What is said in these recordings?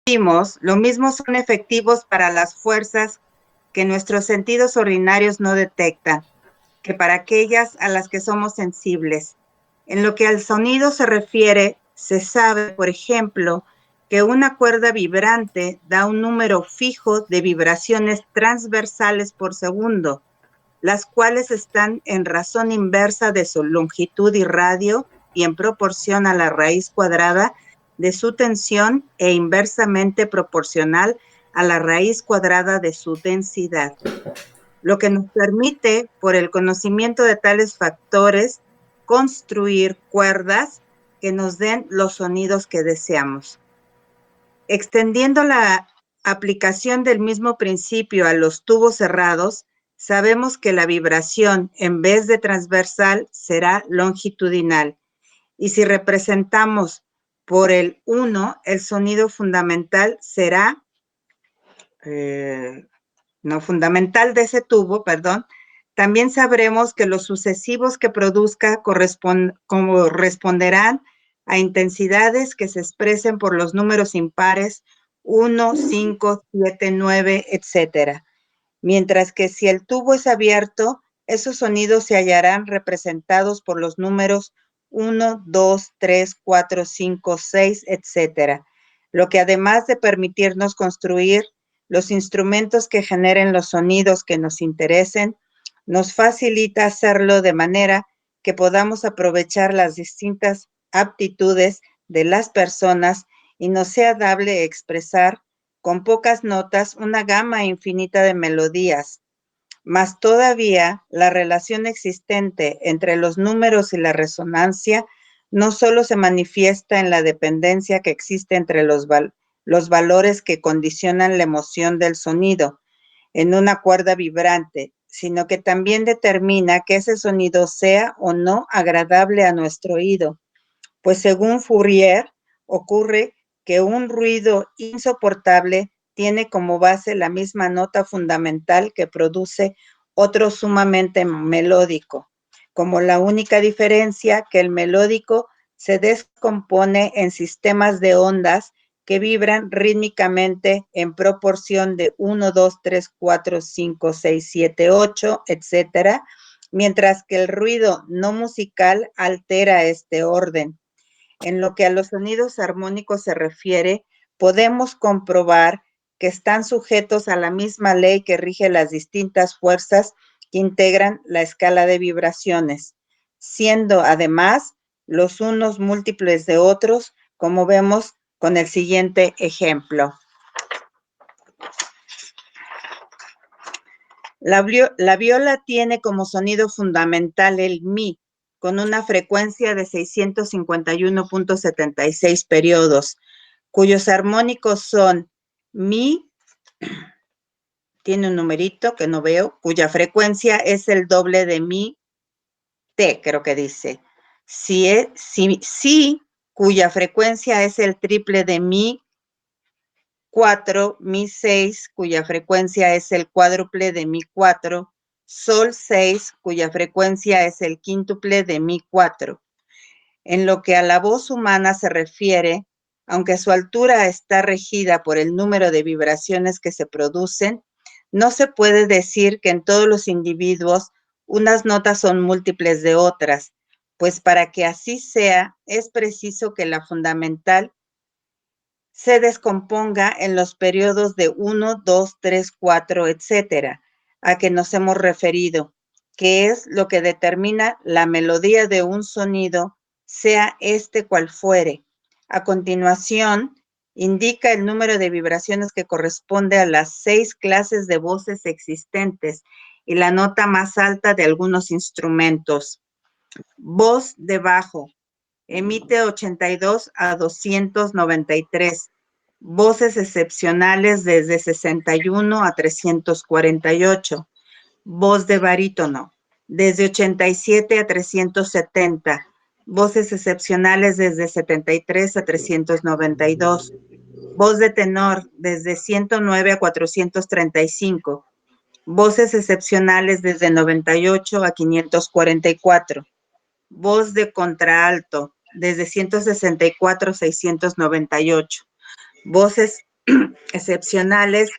lo mismo son efectivos para las fuerzas que nuestros sentidos ordinarios no detectan, que para aquellas a las que somos sensibles. En lo que al sonido se refiere, se sabe, por ejemplo, que una cuerda vibrante da un número fijo de vibraciones transversales por segundo, las cuales están en razón inversa de su longitud y radio y en proporción a la raíz cuadrada de su tensión e inversamente proporcional a la raíz cuadrada de su densidad, lo que nos permite, por el conocimiento de tales factores, construir cuerdas que nos den los sonidos que deseamos. Extendiendo la aplicación del mismo principio a los tubos cerrados, sabemos que la vibración, en vez de transversal, será longitudinal. Y si representamos por el 1, el sonido fundamental será, fundamental de ese tubo, perdón, también sabremos que los sucesivos que produzca corresponderán a intensidades que se expresen por los números impares 1, 5, 7, 9, etc. Mientras que si el tubo es abierto, esos sonidos se hallarán representados por los números 1, 2, 3, 4, 5, 6, etc. Lo que además de permitirnos construir los instrumentos que generen los sonidos que nos interesen, nos facilita hacerlo de manera que podamos aprovechar las distintas aptitudes de las personas y nos sea dable expresar con pocas notas una gama infinita de melodías. Mas todavía la relación existente entre los números y la resonancia no solo se manifiesta en la dependencia que existe entre los valores que condicionan la emoción del sonido en una cuerda vibrante, sino que también determina que ese sonido sea o no agradable a nuestro oído. Pues según Fourier, ocurre que un ruido insoportable tiene como base la misma nota fundamental que produce otro sumamente melódico, como la única diferencia que el melódico se descompone en sistemas de ondas que vibran rítmicamente en proporción de 1, 2, 3, 4, 5, 6, 7, 8, etc., mientras que el ruido no musical altera este orden. En lo que a los sonidos armónicos se refiere, podemos comprobar que están sujetos a la misma ley que rige las distintas fuerzas que integran la escala de vibraciones, siendo además los unos múltiples de otros, como vemos con el siguiente ejemplo. La viola tiene como sonido fundamental el mi, con una frecuencia de 651.76 periodos, cuyos armónicos son mi, tiene un numerito que no veo, cuya frecuencia es el doble de mi, te, creo que dice. Si, cuya frecuencia es el triple de mi 4, mi 6, cuya frecuencia es el cuádruple de mi 4, sol 6, cuya frecuencia es el quíntuple de mi 4. En lo que a la voz humana se refiere, aunque su altura está regida por el número de vibraciones que se producen, no se puede decir que en todos los individuos unas notas son múltiples de otras, pues para que así sea, es preciso que la fundamental se descomponga en los periodos de 1, 2, 3, 4, etcétera, a que nos hemos referido, que es lo que determina la melodía de un sonido, sea este cual fuere. A continuación, indica el número de vibraciones que corresponde a las 6 clases de voces existentes y la nota más alta de algunos instrumentos. Voz de bajo, emite 82 a 293. Voces excepcionales desde 61 a 348. Voz de barítono, desde 87 a 370. Voces excepcionales desde 73 a 392. Voz de tenor, desde 109 a 435. Voces excepcionales desde 98 a 544. Voz de contralto, desde 164 a 698. Voces excepcionales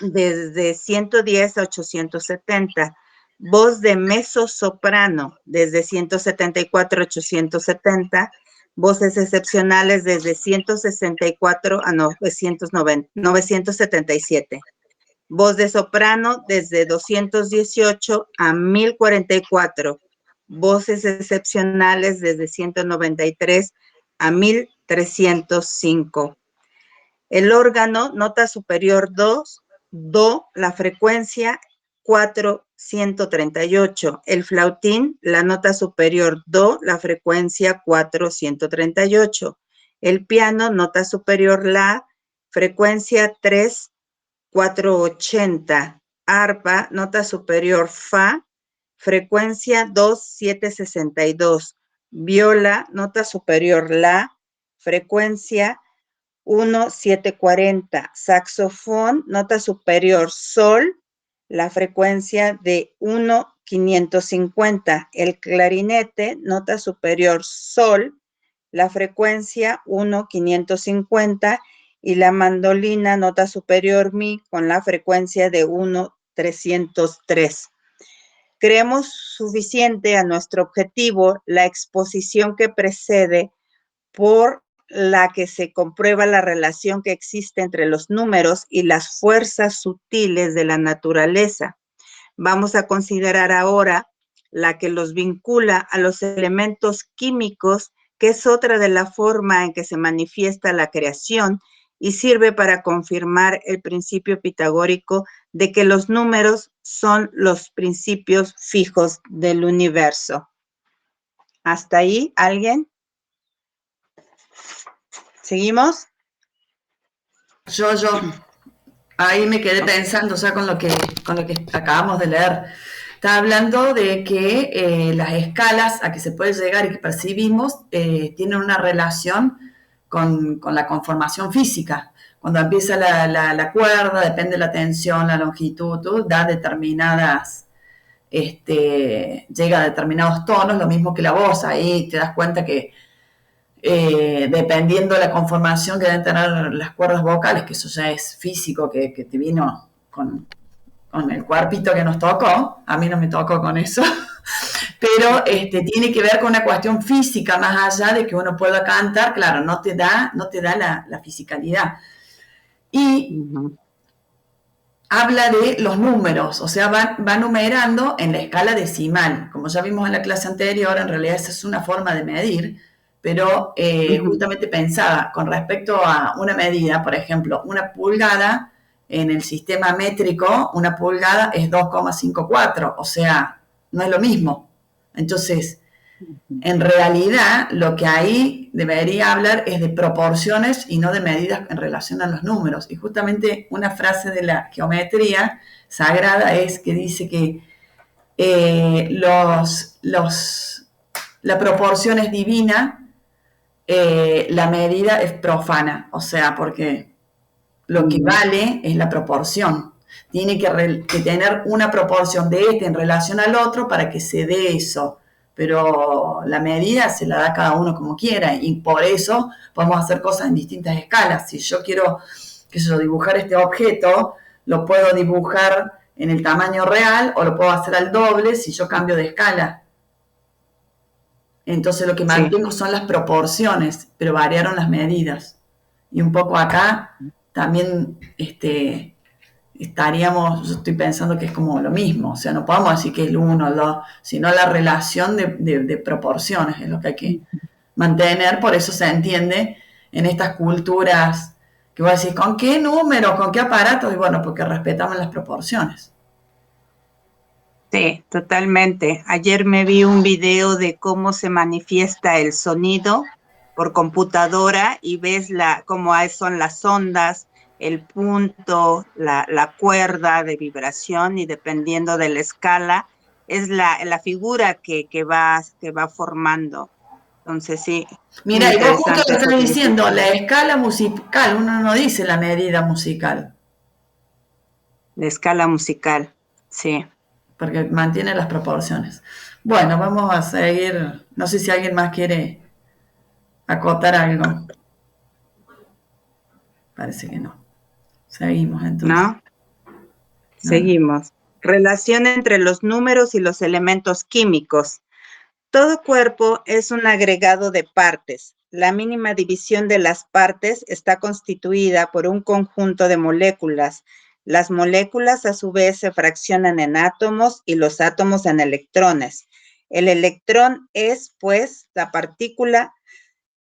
desde 110 a 870. Voz de mezzo-soprano desde 174 a 870. Voces excepcionales desde 164 a 977. Voz de soprano desde 218 a 1044. Voces excepcionales desde 193 a 1305. El órgano, nota superior 2, do, la frecuencia 438. El flautín, la nota superior do, la frecuencia 438. El piano, nota superior la, frecuencia 3480. Arpa, nota superior fa, frecuencia 2762. Viola, nota superior la, frecuencia 1740. Saxofón, nota superior sol, la frecuencia de 1550. El clarinete, nota superior sol, la frecuencia 1550. Y la mandolina, nota superior mi, con la frecuencia de 1303. Creemos suficiente a nuestro objetivo la exposición que precede, por la que se comprueba la relación que existe entre los números y las fuerzas sutiles de la naturaleza. Vamos a considerar ahora la que los vincula a los elementos químicos, que es otra de la forma en que se manifiesta la creación y sirve para confirmar el principio pitagórico de que los números son los principios fijos del universo. ¿Hasta ahí alguien? ¿Seguimos? Yo. Ahí me quedé pensando, o sea, con lo que acabamos de leer. Está hablando de que las escalas a que se puede llegar y que percibimos tienen una relación con la conformación física. Cuando empieza la cuerda, depende de la tensión, la longitud, da determinadas, llega a determinados tonos, lo mismo que la voz. Ahí te das cuenta que dependiendo de la conformación que deben tener las cuerdas vocales, que eso ya es físico, que te vino con el cuerpito que nos tocó, a mí no me tocó con eso, pero tiene que ver con una cuestión física, más allá de que uno pueda cantar, claro, no te da la fisicalidad. Y habla de los números, o sea, va numerando en la escala decimal. Como ya vimos en la clase anterior, en realidad esa es una forma de medir, pero justamente pensaba con respecto a una medida, por ejemplo, una pulgada, en el sistema métrico, una pulgada es 2,54, o sea, no es lo mismo. Entonces, en realidad, lo que ahí debería hablar es de proporciones y no de medidas en relación a los números. Y justamente una frase de la geometría sagrada es que dice que la proporción es divina, la medida es profana. O sea, porque lo que vale es la proporción. Tiene que tener una proporción de este en relación al otro para que se dé eso. Pero la medida se la da cada uno como quiera y por eso podemos hacer cosas en distintas escalas. Si yo quiero, dibujar este objeto, lo puedo dibujar en el tamaño real o lo puedo hacer al doble si yo cambio de escala. Entonces lo que mantengo son las proporciones, pero variaron las medidas. Y un poco acá también estaríamos, yo estoy pensando que es como lo mismo, o sea, no podemos decir que es el 1, el 2, sino la relación de proporciones es lo que hay que mantener, por eso se entiende en estas culturas que vos decís, ¿con qué números, con qué aparatos? Y bueno, porque respetamos las proporciones. Sí, totalmente. Ayer me vi un video de cómo se manifiesta el sonido por computadora y ves cómo son las ondas, el punto, la cuerda de vibración y dependiendo de la escala, es la figura que va formando. Entonces, sí, muy Mira, y vos justo interesante lo esa estás diciendo, definición. la escala musical, uno no dice la medida musical, La escala musical, sí. porque mantiene las proporciones. Bueno, vamos a seguir, no sé si alguien más quiere acotar algo. Parece que no. Seguimos entonces. ¿No? Seguimos. Relación entre los números y los elementos químicos. Todo cuerpo es un agregado de partes. La mínima división de las partes está constituida por un conjunto de moléculas. Las moléculas a su vez se fraccionan en átomos y los átomos en electrones. El electrón es, pues, la partícula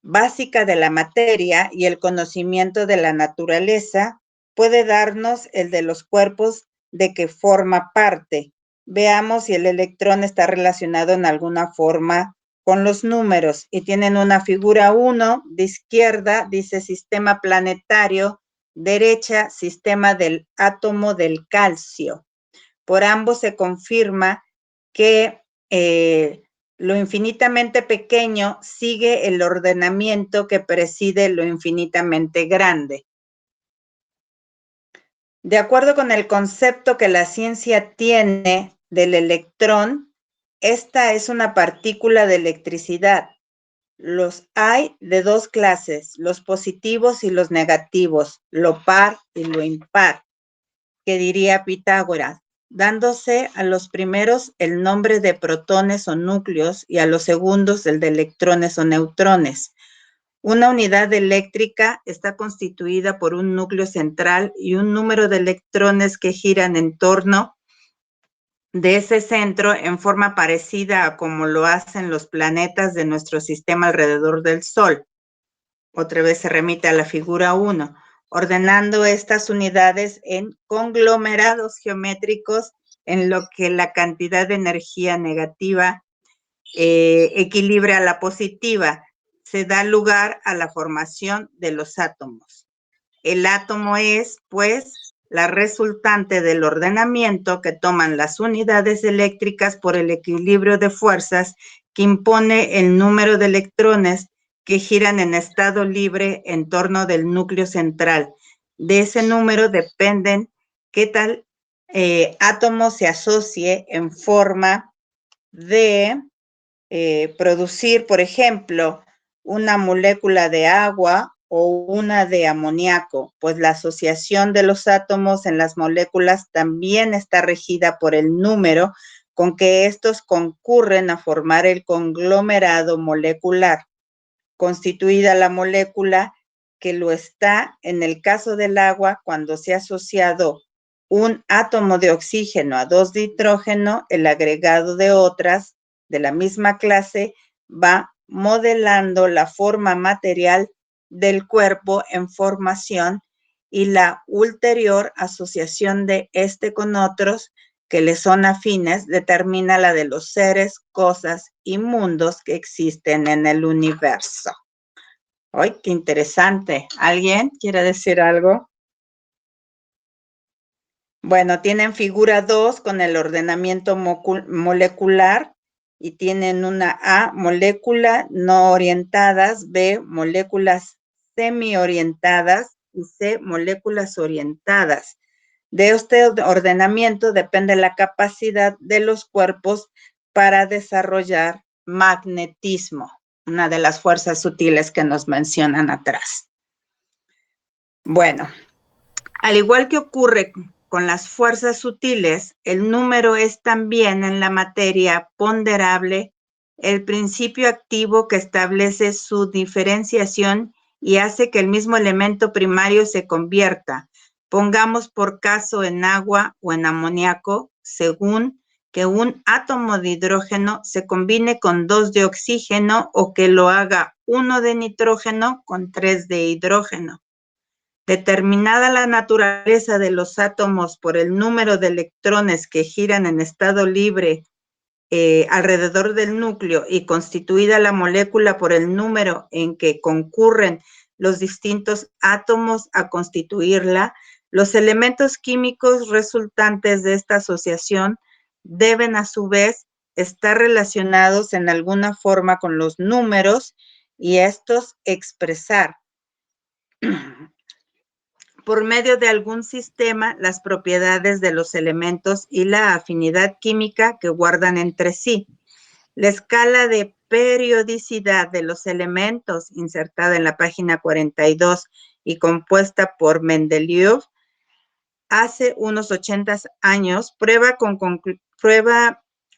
básica de la materia y el conocimiento de la naturaleza puede darnos el de los cuerpos de que forma parte. Veamos si el electrón está relacionado en alguna forma con los números y tienen una figura 1 de izquierda, dice sistema planetario, derecha, sistema del átomo del calcio. Por ambos se confirma que lo infinitamente pequeño sigue el ordenamiento que preside lo infinitamente grande. De acuerdo con el concepto que la ciencia tiene del electrón, esta es una partícula de electricidad. Los hay de dos clases, los positivos y los negativos, lo par y lo impar, que diría Pitágoras, dándose a los primeros el nombre de protones o núcleos y a los segundos el de electrones o neutrones. Una unidad eléctrica está constituida por un núcleo central y un número de electrones que giran en torno de ese centro en forma parecida a como lo hacen los planetas de nuestro sistema alrededor del Sol. Otra vez se remite a la figura 1, ordenando estas unidades en conglomerados geométricos en lo que la cantidad de energía negativa equilibra a la positiva. Se da lugar a la formación de los átomos. El átomo es, pues, la resultante del ordenamiento que toman las unidades eléctricas por el equilibrio de fuerzas que impone el número de electrones que giran en estado libre en torno del núcleo central. De ese número dependen qué tal átomo se asocie en forma de producir, por ejemplo, una molécula de agua o una de amoníaco, pues la asociación de los átomos en las moléculas también está regida por el número con que estos concurren a formar el conglomerado molecular. Constituida la molécula que lo está en el caso del agua cuando se ha asociado un átomo de oxígeno a dos de hidrógeno, el agregado de otras de la misma clase va modelando la forma material del cuerpo en formación y la ulterior asociación de este con otros que le son afines determina la de los seres, cosas y mundos que existen en el universo. ¡Ay, qué interesante! ¿Alguien quiere decir algo? Bueno, tienen figura 2 con el ordenamiento molecular y tienen una A, molécula no orientadas, B, moléculas semi-orientadas y C, moléculas orientadas. De este ordenamiento depende la capacidad de los cuerpos para desarrollar magnetismo, una de las fuerzas sutiles que nos mencionan atrás. Bueno, al igual que ocurre con las fuerzas sutiles, el número es también en la materia ponderable el principio activo que establece su diferenciación y hace que el mismo elemento primario se convierta, pongamos por caso en agua o en amoníaco, según que un átomo de hidrógeno se combine con 2 de oxígeno o que lo haga 1 de nitrógeno con 3 de hidrógeno. Determinada la naturaleza de los átomos por el número de electrones que giran en estado libre alrededor del núcleo y constituida la molécula por el número en que concurren los distintos átomos a constituirla, los elementos químicos resultantes de esta asociación deben a su vez estar relacionados en alguna forma con los números y estos expresar por medio de algún sistema las propiedades de los elementos y la afinidad química que guardan entre sí. La escala de periodicidad de los elementos, insertada en la página 42, y compuesta por Mendeleev hace unos 80 años, prueba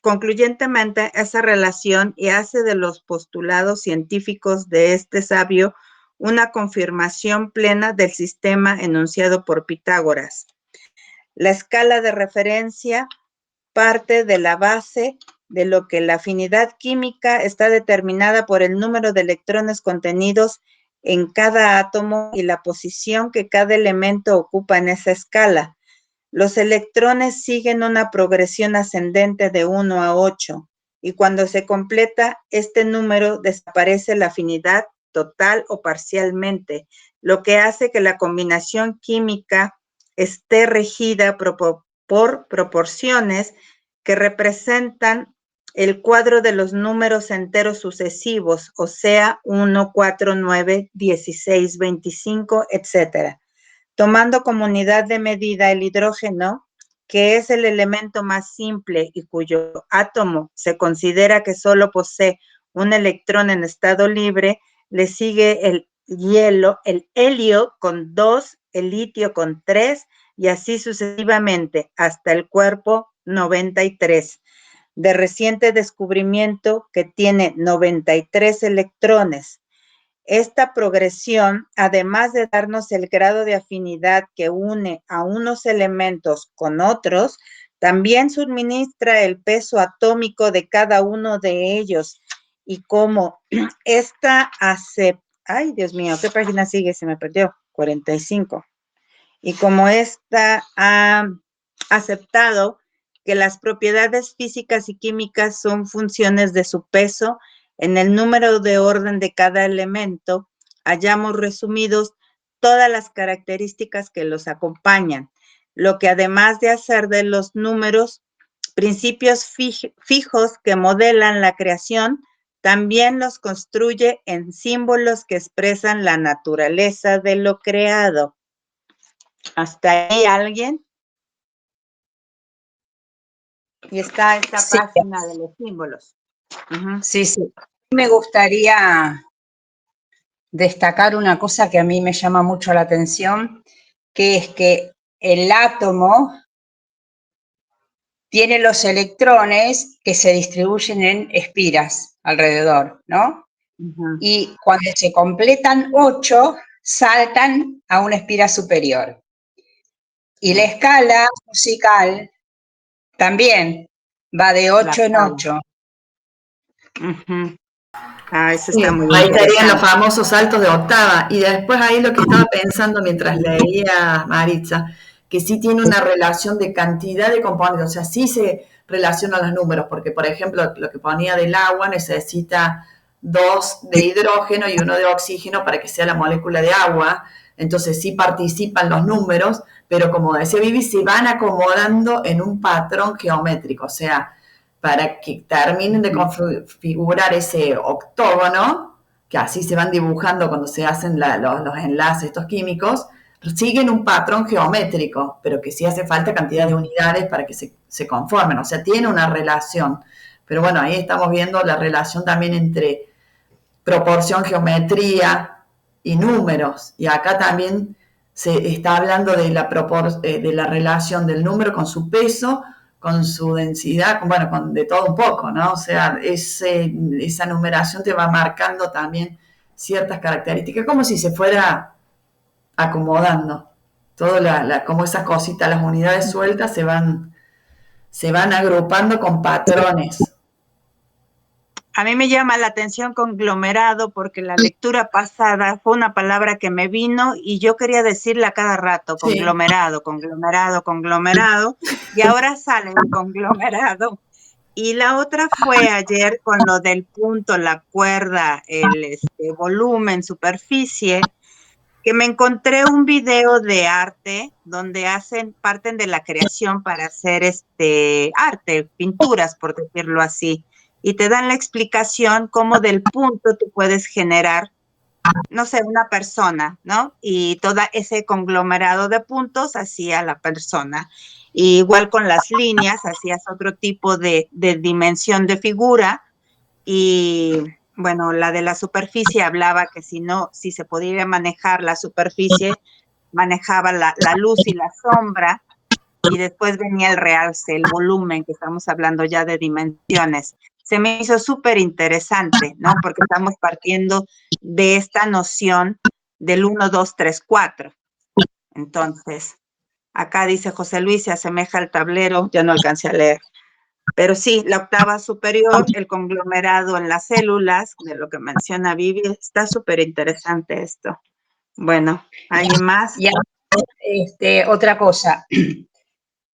concluyentemente esa relación y hace de los postulados científicos de este sabio una confirmación plena del sistema enunciado por Pitágoras. La escala de referencia parte de la base de lo que la afinidad química está determinada por el número de electrones contenidos en cada átomo y la posición que cada elemento ocupa en esa escala. Los electrones siguen una progresión ascendente de 1 a 8 y cuando se completa este número desaparece la afinidad total o parcialmente, lo que hace que la combinación química esté regida por proporciones que representan el cuadro de los números enteros sucesivos, o sea, 1, 4, 9, 16, 25, etc. Tomando como unidad de medida el hidrógeno, que es el elemento más simple y cuyo átomo se considera que solo posee un electrón en estado libre, le sigue el helio con 2, el litio con 3 y así sucesivamente hasta el cuerpo 93, de reciente descubrimiento que tiene 93 electrones. Esta progresión, además de darnos el grado de afinidad que une a unos elementos con otros, también suministra el peso atómico de cada uno de ellos. Y como esta ay, Dios mío, ¿qué página sigue? Se me perdió. 45. Y como esta ha aceptado que las propiedades físicas y químicas son funciones de su peso en el número de orden de cada elemento, hayamos resumidos todas las características que los acompañan, lo que además de hacer de los números principios fijos que modelan la creación, también los construye en símbolos que expresan la naturaleza de lo creado. ¿Hasta ahí alguien? Y está esta Sí, página de los símbolos. sí, sí. Me gustaría destacar una cosa que a mí me llama mucho la atención, que es que el átomo tiene los electrones que se distribuyen en espiras alrededor, ¿no? Y cuando se completan 8, saltan a una espira superior. Y la escala musical también va de 8 en 8. Eso Sí, está muy ahí estarían los interesante. famosos saltos de octava. Y después ahí lo que estaba pensando mientras leía Maritza, que sí tiene una relación de cantidad de componentes, o sea, sí se relacionan los números, porque por ejemplo lo que ponía del agua necesita 2 de hidrógeno y 1 de oxígeno para que sea la molécula de agua, entonces sí participan los números, pero como decía Vivi, se van acomodando en un patrón geométrico, o sea, para que terminen de configurar ese octógono, que así se van dibujando cuando se hacen los enlaces estos químicos, siguen un patrón geométrico, pero que sí hace falta cantidad de unidades para que se conformen, o sea, tiene una relación. Pero bueno, ahí estamos viendo la relación también entre proporción, geometría y números. Y acá también se está hablando de la relación del número con su peso, con su densidad, bueno, de todo un poco, ¿no? O sea, esa numeración te va marcando también ciertas características, como si se fuera acomodando. Todo como esas cositas, las unidades sueltas se van agrupando con patrones. A mí me llama la atención conglomerado porque la lectura pasada fue una palabra que me vino y yo quería decirla cada rato, conglomerado, conglomerado, conglomerado, y ahora sale el conglomerado. Y la otra fue ayer con lo del punto, la cuerda, el volumen, superficie, que me encontré un video de arte donde parten de la creación para hacer arte, pinturas, por decirlo así, y te dan la explicación cómo del punto tú puedes generar, no sé, una persona, ¿no? Y todo ese conglomerado de puntos hacía la persona. Y igual con las líneas, hacías otro tipo de dimensión de figura y bueno, la de la superficie hablaba que si se podía manejar la superficie, manejaba la luz y la sombra, y después venía el realce, el volumen, que estamos hablando ya de dimensiones. Se me hizo súper interesante, ¿no? Porque estamos partiendo de esta noción del 1, 2, 3, 4. Entonces, acá dice José Luis, se asemeja al tablero, ya no alcancé a leer. Pero sí, la octava superior, el conglomerado en las células, de lo que menciona Vivi, está súper interesante esto. Bueno, ¿alguien más? Y otra cosa,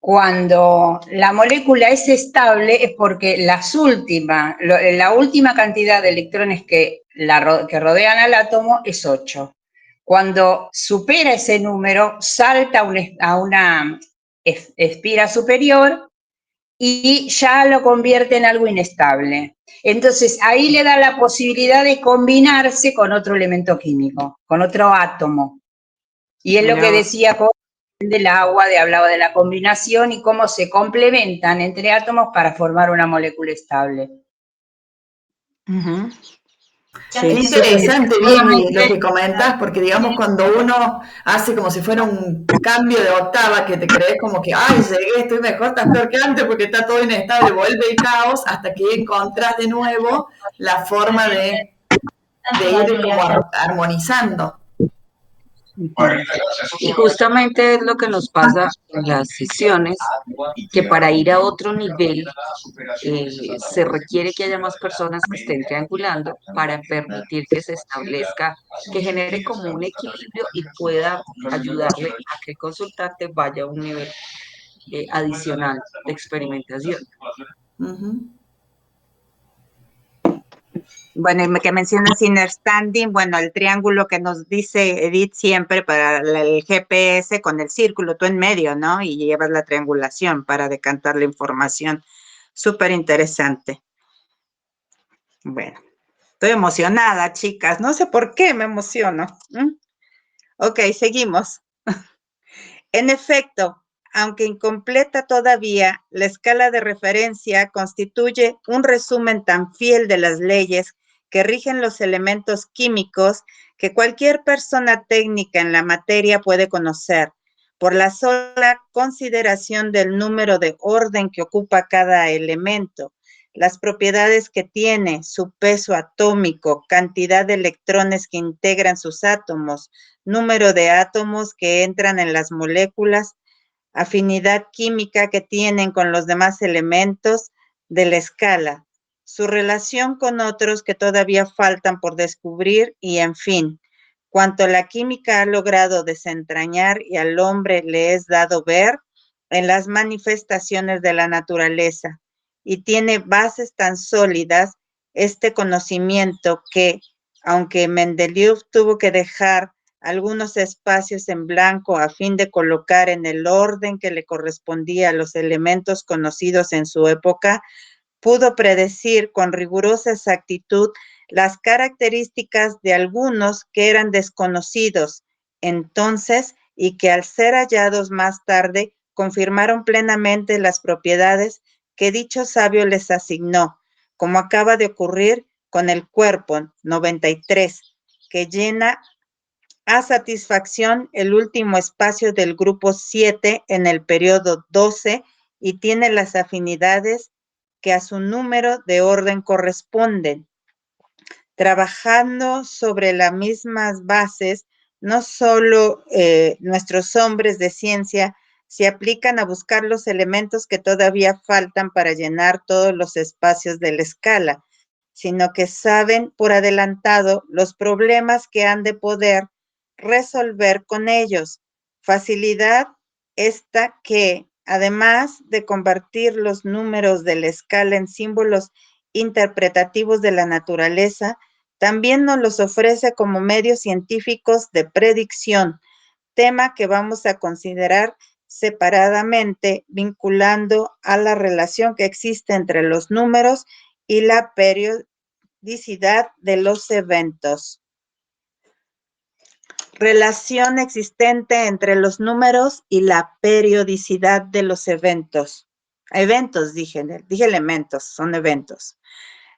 cuando la molécula es estable es porque la última cantidad de electrones que rodean al átomo es 8. Cuando supera ese número, salta a una espira superior y ya lo convierte en algo inestable. Entonces, ahí le da la posibilidad de combinarse con otro elemento químico, con otro átomo. Y es lo que decía del agua, hablaba de la combinación y cómo se complementan entre átomos para formar una molécula estable. Uh-huh. Sí, es interesante, Vivi, lo que comentás, porque digamos cuando uno hace como si fuera un cambio de octava, que te crees como que, ay, llegué, estoy mejor, estás peor que antes porque está todo inestable, vuelve el caos, hasta que encontrás de nuevo la forma de ir como armonizando. Y justamente es lo que nos pasa en las sesiones, que para ir a otro nivel se requiere que haya más personas que estén triangulando para permitir que se establezca, que genere como un equilibrio y pueda ayudarle a que el consultante vaya a un nivel adicional de experimentación. Uh-huh. Bueno, y que mencionas understanding, bueno, el triángulo que nos dice Edith siempre para el GPS con el círculo, tú en medio, ¿no? Y llevas la triangulación para decantar la información. Súper interesante. Bueno, estoy emocionada, chicas. No sé por qué me emociono. Ok, seguimos. En efecto, aunque incompleta todavía, la escala de referencia constituye un resumen tan fiel de las leyes que rigen los elementos químicos que cualquier persona técnica en la materia puede conocer, por la sola consideración del número de orden que ocupa cada elemento, las propiedades que tiene, su peso atómico, cantidad de electrones que integran sus átomos, número de átomos que entran en las moléculas, afinidad química que tienen con los demás elementos de la escala, su relación con otros que todavía faltan por descubrir y, en fin, cuanto la química ha logrado desentrañar y al hombre le es dado ver en las manifestaciones de la naturaleza, y tiene bases tan sólidas este conocimiento que, aunque Mendeleev tuvo que dejar algunos espacios en blanco a fin de colocar en el orden que le correspondía a los elementos conocidos en su época, pudo predecir con rigurosa exactitud las características de algunos que eran desconocidos entonces y que al ser hallados más tarde confirmaron plenamente las propiedades que dicho sabio les asignó, como acaba de ocurrir con el cuerpo 93, que llena a satisfacción el último espacio del grupo 7 en el periodo 12 y tiene las afinidades que a su número de orden corresponden. Trabajando sobre las mismas bases, no solo nuestros hombres de ciencia se aplican a buscar los elementos que todavía faltan para llenar todos los espacios de la escala, sino que saben por adelantado los problemas que han de poder resolver con ellos. Facilidad esta que, además de convertir los números de la escala en símbolos interpretativos de la naturaleza, también nos los ofrece como medios científicos de predicción, tema que vamos a considerar separadamente, vinculando a la relación que existe entre los números y la periodicidad de los eventos. Relación existente entre los números y la periodicidad de los eventos. Eventos, dije elementos, son eventos.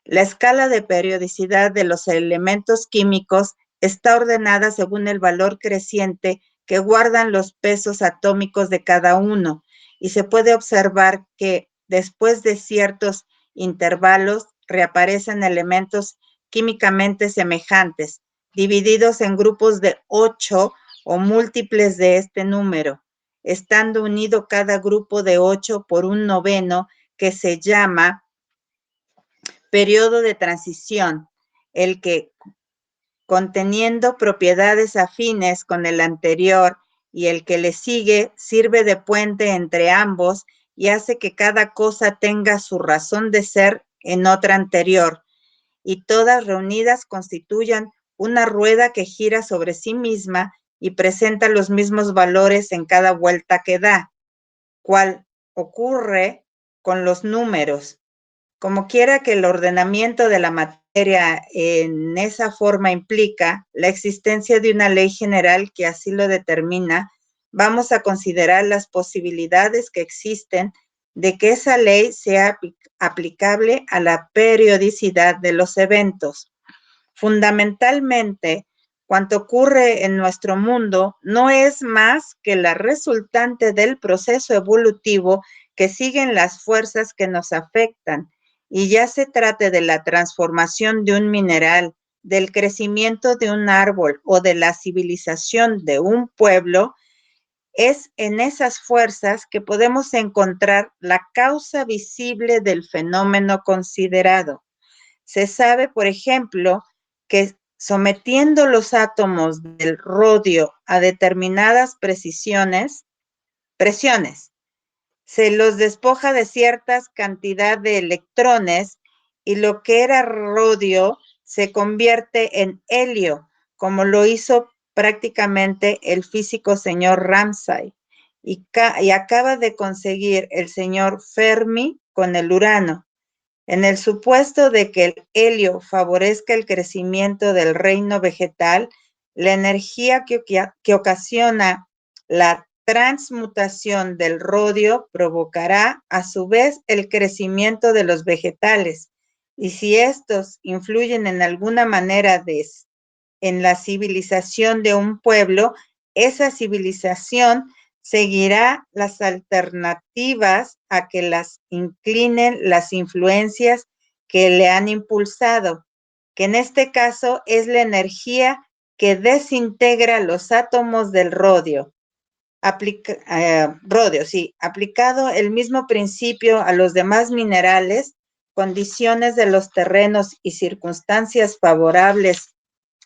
La escala de periodicidad de los elementos químicos está ordenada según el valor creciente que guardan los pesos atómicos de cada uno, y se puede observar que después de ciertos intervalos reaparecen elementos químicamente semejantes, divididos en grupos de 8 o múltiples de este número, estando unido cada grupo de 8 por un noveno que se llama periodo de transición, el que, conteniendo propiedades afines con el anterior y el que le sigue, sirve de puente entre ambos y hace que cada cosa tenga su razón de ser en otra anterior, y todas reunidas constituyan una rueda que gira sobre sí misma y presenta los mismos valores en cada vuelta que da, cual ocurre con los números. Como quiera que el ordenamiento de la materia en esa forma implica la existencia de una ley general que así lo determina, vamos a considerar las posibilidades que existen de que esa ley sea aplicable a la periodicidad de los eventos. Fundamentalmente, cuanto ocurre en nuestro mundo no es más que la resultante del proceso evolutivo que siguen las fuerzas que nos afectan, y ya se trate de la transformación de un mineral, del crecimiento de un árbol o de la civilización de un pueblo, es en esas fuerzas que podemos encontrar la causa visible del fenómeno considerado. Se sabe, por ejemplo, que sometiendo los átomos del rodio a determinadas presiones, se los despoja de cierta cantidad de electrones y lo que era rodio se convierte en helio, como lo hizo prácticamente el físico señor Ramsay, y acaba de conseguir el señor Fermi con el urano. En el supuesto de que el helio favorezca el crecimiento del reino vegetal, la energía que ocasiona la transmutación del rodio provocará a su vez el crecimiento de los vegetales. Y si estos influyen en alguna manera en la civilización de un pueblo, esa civilización seguirá las alternativas a que las inclinen las influencias que le han impulsado, que en este caso es la energía que desintegra los átomos del rodio. Aplicado el mismo principio a los demás minerales, condiciones de los terrenos y circunstancias favorables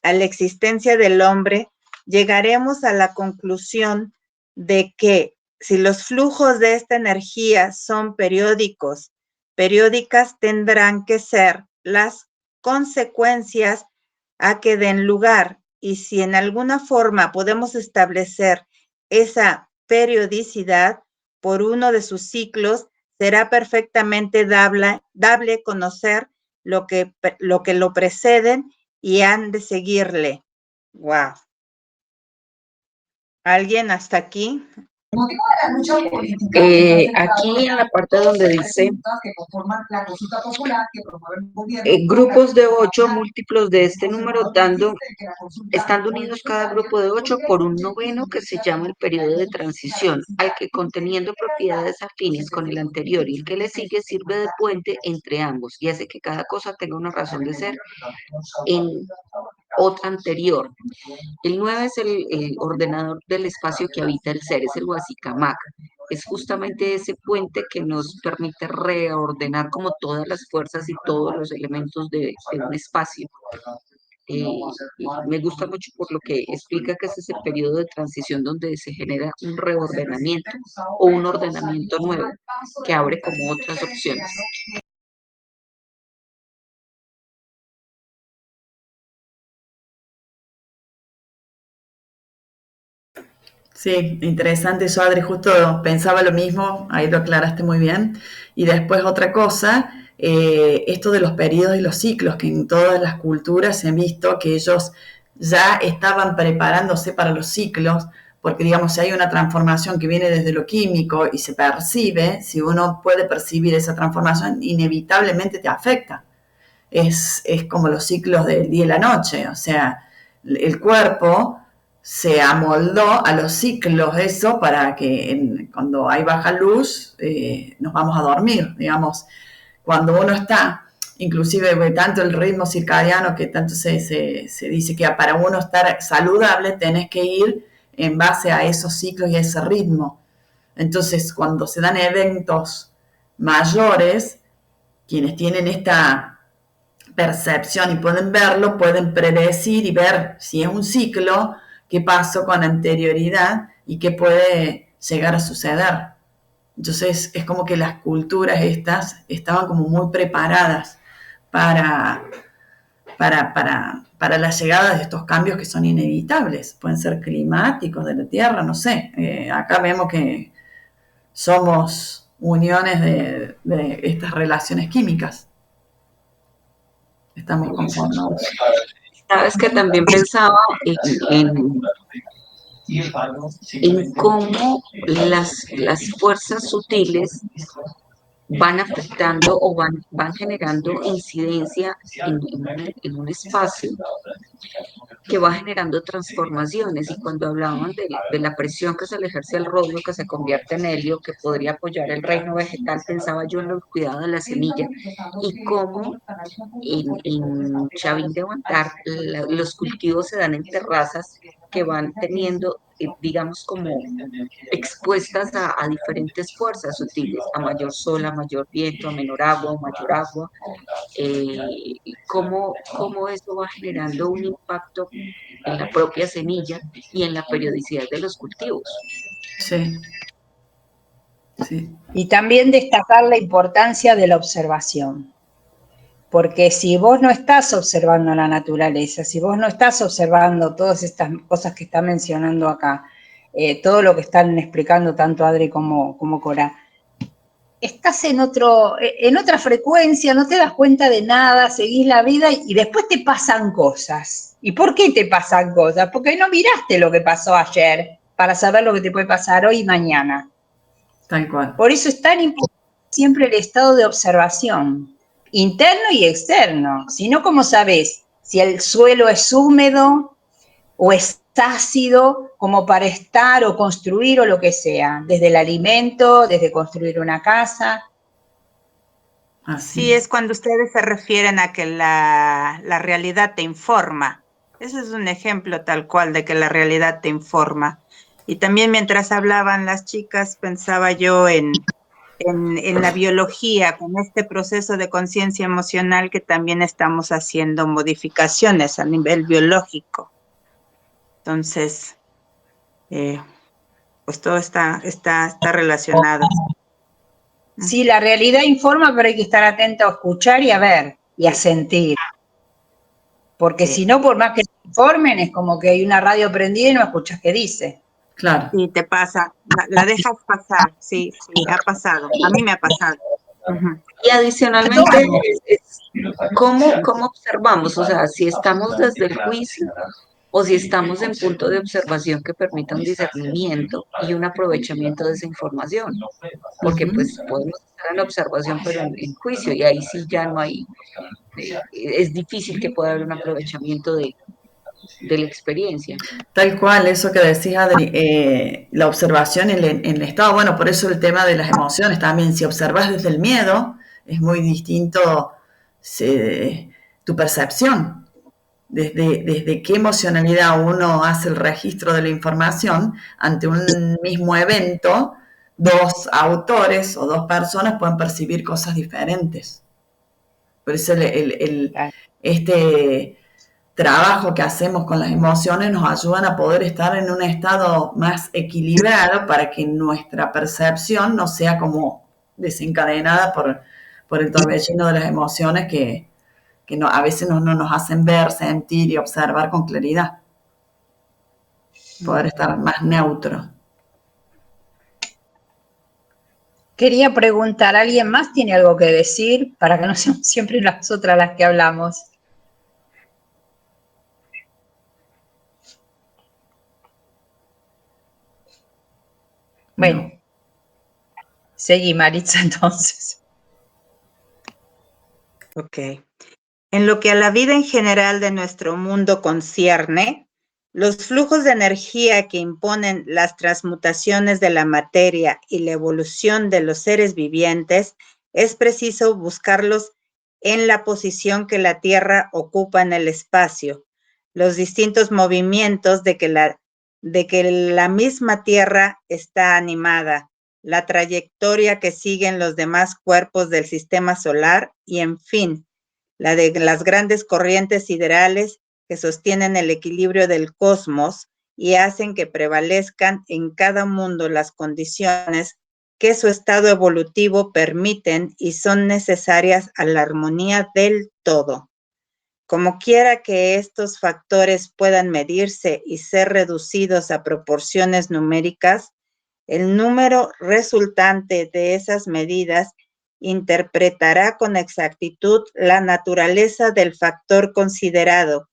a la existencia del hombre, llegaremos a la conclusión de que si los flujos de esta energía son periódicas tendrán que ser las consecuencias a que den lugar, y si en alguna forma podemos establecer esa periodicidad por uno de sus ciclos, será perfectamente dable conocer lo que lo preceden y han de seguirle. Wow. ¿Alguien hasta aquí? Aquí en la parte donde dice grupos de 8 múltiplos de este número, estando unidos cada grupo de 8 por un noveno que se llama el periodo de transición, al que, conteniendo propiedades afines con el anterior y el que le sigue, sirve de puente entre ambos y hace que cada cosa tenga una razón de ser en otra anterior. El 9 es el ordenador del espacio que habita el ser, es el Wasicamak. Es justamente ese puente que nos permite reordenar como todas las fuerzas y todos los elementos de un espacio. Me gusta mucho por lo que explica que ese es el periodo de transición donde se genera un reordenamiento o un ordenamiento nuevo que abre como otras opciones. Sí, interesante eso, Adri, justo pensaba lo mismo, ahí lo aclaraste muy bien. Y después otra cosa, esto de los periodos y los ciclos, que en todas las culturas se han visto que ellos ya estaban preparándose para los ciclos, porque digamos, si hay una transformación que viene desde lo químico y se percibe, si uno puede percibir esa transformación, inevitablemente te afecta. es como los ciclos del día y la noche, o sea, el cuerpo se amoldó a los ciclos eso para que cuando hay baja luz nos vamos a dormir, digamos, cuando uno está, inclusive tanto el ritmo circadiano que tanto se dice que para uno estar saludable tenés que ir en base a esos ciclos y a ese ritmo. Entonces, cuando se dan eventos mayores, quienes tienen esta percepción y pueden verlo, pueden predecir y ver si es un ciclo, qué pasó con anterioridad y qué puede llegar a suceder. Entonces es como que las culturas estas estaban como muy preparadas para la llegada de estos cambios que son inevitables. Pueden ser climáticos de la Tierra, no sé. Acá vemos que somos uniones de estas relaciones químicas. Estamos conformados. Sabes que también pensaba en cómo las fuerzas sutiles van afectando o van generando incidencia en un espacio que va generando transformaciones. Y cuando hablaban de la presión que se le ejerce al rodio, que se convierte en helio, que podría apoyar el reino vegetal, pensaba yo en el cuidado de la semilla y cómo en Chavín de Huantar los cultivos se dan en terrazas que van teniendo, digamos, como expuestas a diferentes fuerzas sutiles, a mayor sol, a mayor viento, a menor agua, a mayor agua, cómo eso va generando un impacto en la propia semilla y en la periodicidad de los cultivos. Sí. Sí. Y también destacar la importancia de la observación. Porque si vos no estás observando la naturaleza, si vos no estás observando todas estas cosas que está mencionando acá, todo lo que están explicando tanto Adri como Cora, estás en otra frecuencia, no te das cuenta de nada, seguís la vida y después te pasan cosas. ¿Y por qué te pasan cosas? Porque no miraste lo que pasó ayer para saber lo que te puede pasar hoy y mañana. Tal cual. Por eso es tan importante siempre el estado de observación, interno y externo. Si no, ¿cómo sabés si el suelo es húmedo o es ácido como para estar o construir o lo que sea? Desde el alimento, desde construir una casa. Así. Sí, es cuando ustedes se refieren a que la realidad te informa. Ese es un ejemplo tal cual de que la realidad te informa. Y también mientras hablaban las chicas, pensaba yo en la biología, con este proceso de conciencia emocional que también estamos haciendo modificaciones a nivel biológico. Entonces, pues todo está relacionado. Sí, la realidad informa, pero hay que estar atento a escuchar y a ver y a sentir. Porque Sí. si no, por más que te informen, es como que hay una radio prendida y no escuchas qué dice. Claro. Sí, te pasa, la dejas pasar, sí, ha pasado, a mí me ha pasado. Uh-huh. Y adicionalmente, ¿cómo observamos? O sea, si estamos desde el juicio o si estamos en punto de observación que permita un discernimiento y un aprovechamiento de esa información. Porque pues podemos estar en observación, pero en juicio, y ahí sí ya no hay, es difícil que pueda haber un aprovechamiento de la experiencia. Tal cual, eso que decís, Adri, la observación en el estado, bueno, por eso el tema de las emociones también, si observas desde el miedo, es muy distinto tu percepción, desde qué emocionalidad uno hace el registro de la información ante un mismo evento, dos autores o dos personas pueden percibir cosas diferentes. Por eso este trabajo que hacemos con las emociones nos ayudan a poder estar en un estado más equilibrado para que nuestra percepción no sea como desencadenada por el torbellino de las emociones que no, a veces no nos hacen ver, sentir y observar con claridad. Poder estar más neutro. Quería preguntar, ¿alguien más tiene algo que decir para que no seamos siempre nosotras las que hablamos? Bueno, no. Seguí, Maritza, entonces. Ok. En lo que a la vida en general de nuestro mundo concierne, los flujos de energía que imponen las transmutaciones de la materia y la evolución de los seres vivientes, es preciso buscarlos en la posición que la Tierra ocupa en el espacio, los distintos movimientos de que la misma Tierra está animada, la trayectoria que siguen los demás cuerpos del sistema solar y, en fin, la de las grandes corrientes siderales que sostienen el equilibrio del cosmos y hacen que prevalezcan en cada mundo las condiciones que su estado evolutivo permiten y son necesarias a la armonía del todo. Como quiera que estos factores puedan medirse y ser reducidos a proporciones numéricas, el número resultante de esas medidas interpretará con exactitud la naturaleza del factor considerado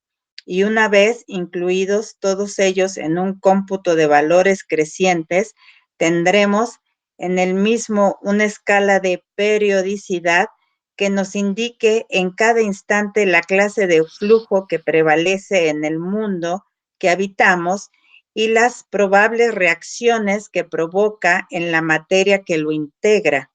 y una vez incluidos todos ellos en un cómputo de valores crecientes, tendremos en el mismo una escala de periodicidad que nos indique en cada instante la clase de flujo que prevalece en el mundo que habitamos y las probables reacciones que provoca en la materia que lo integra,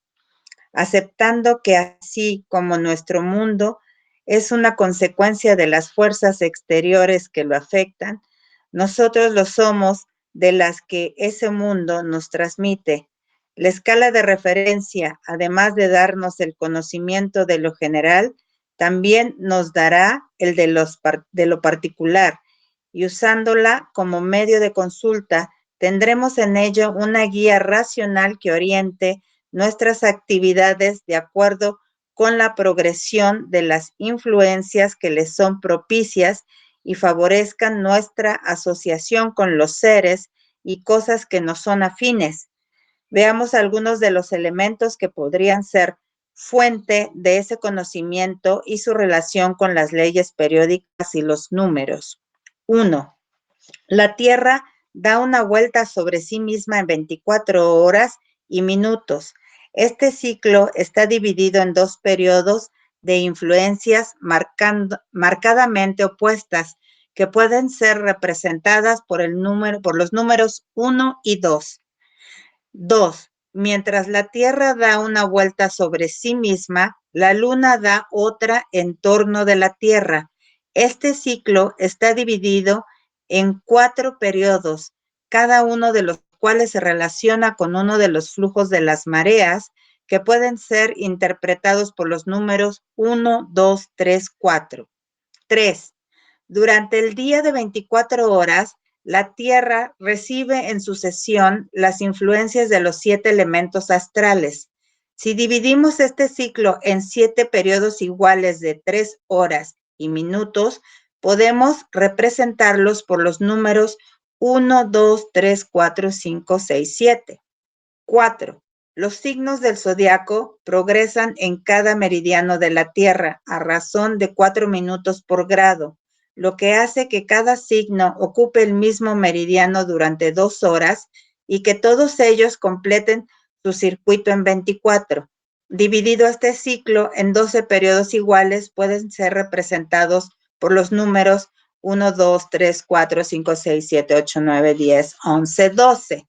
aceptando que así como nuestro mundo es una consecuencia de las fuerzas exteriores que lo afectan, nosotros lo somos de las que ese mundo nos transmite. La escala de referencia, además de darnos el conocimiento de lo general, también nos dará el de lo particular, y usándola como medio de consulta, tendremos en ello una guía racional que oriente nuestras actividades de acuerdo con la progresión de las influencias que les son propicias y favorezcan nuestra asociación con los seres y cosas que nos son afines. Veamos algunos de los elementos que podrían ser fuente de ese conocimiento y su relación con las leyes periódicas y los números. 1. La Tierra da una vuelta sobre sí misma en 24 horas y minutos. Este ciclo está dividido en dos periodos de influencias marcadamente opuestas, que pueden ser representadas por los números 1 y 2. 2. Mientras la Tierra da una vuelta sobre sí misma, la Luna da otra en torno de la Tierra. Este ciclo está dividido en 4 periodos, cada uno de los cuales se relaciona con uno de los flujos de las mareas, que pueden ser interpretados por los números 1, 2, 3, 4. 3. Durante el día de 24 horas, la Tierra recibe en sucesión las influencias de los 7 elementos astrales. Si dividimos este ciclo en 7 periodos iguales de 3 horas y minutos, podemos representarlos por los números 1, 2, 3, 4, 5, 6, 7. 4. Los signos del zodiaco progresan en cada meridiano de la Tierra a razón de 4 minutos por grado, lo que hace que cada signo ocupe el mismo meridiano durante 2 horas y que todos ellos completen su circuito en 24. Dividido este ciclo en 12 periodos iguales, pueden ser representados por los números 1, 2, 3, 4, 5, 6, 7, 8, 9, 10, 11, 12.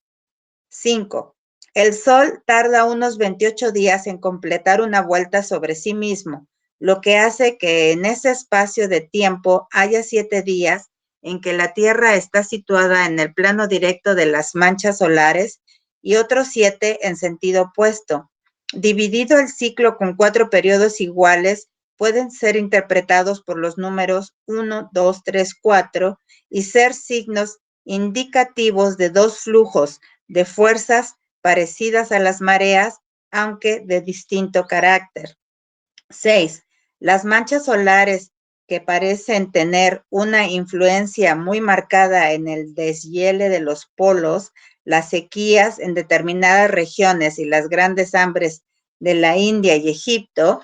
5. El Sol tarda unos 28 días en completar una vuelta sobre sí mismo, lo que hace que en ese espacio de tiempo haya 7 días en que la Tierra está situada en el plano directo de las manchas solares y otros 7 en sentido opuesto. Dividido el ciclo con 4 periodos iguales, pueden ser interpretados por los números 1, 2, 3, 4 y ser signos indicativos de dos flujos de fuerzas parecidas a las mareas, aunque de distinto carácter. 6. Las manchas solares que parecen tener una influencia muy marcada en el deshiele de los polos, las sequías en determinadas regiones y las grandes hambres de la India y Egipto,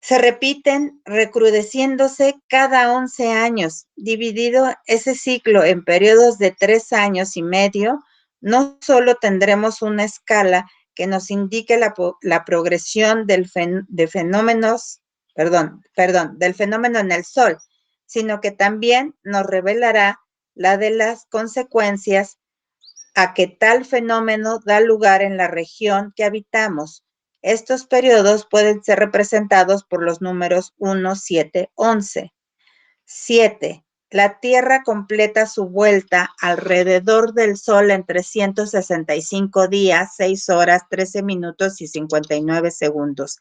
se repiten recrudeciéndose cada 11 años. Dividido ese ciclo en periodos de 3 años y medio, no solo tendremos una escala que nos indique la progresión de fenómenos del fenómeno en el Sol, sino que también nos revelará la de las consecuencias a que tal fenómeno da lugar en la región que habitamos. Estos periodos pueden ser representados por los números 1, 7, 11. 7. La Tierra completa su vuelta alrededor del Sol en 365 días, 6 horas, 13 minutos y 59 segundos.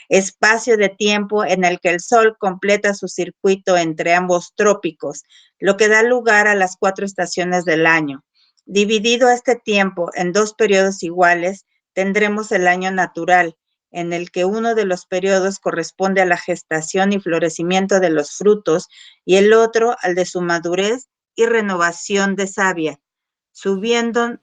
Espacio de tiempo en el que el Sol completa su circuito entre ambos trópicos, lo que da lugar a las 4 estaciones del año. Dividido este tiempo en 2 periodos iguales, tendremos el año natural, en el que uno de los periodos corresponde a la gestación y florecimiento de los frutos y el otro al de su madurez y renovación de savia, subdividiendo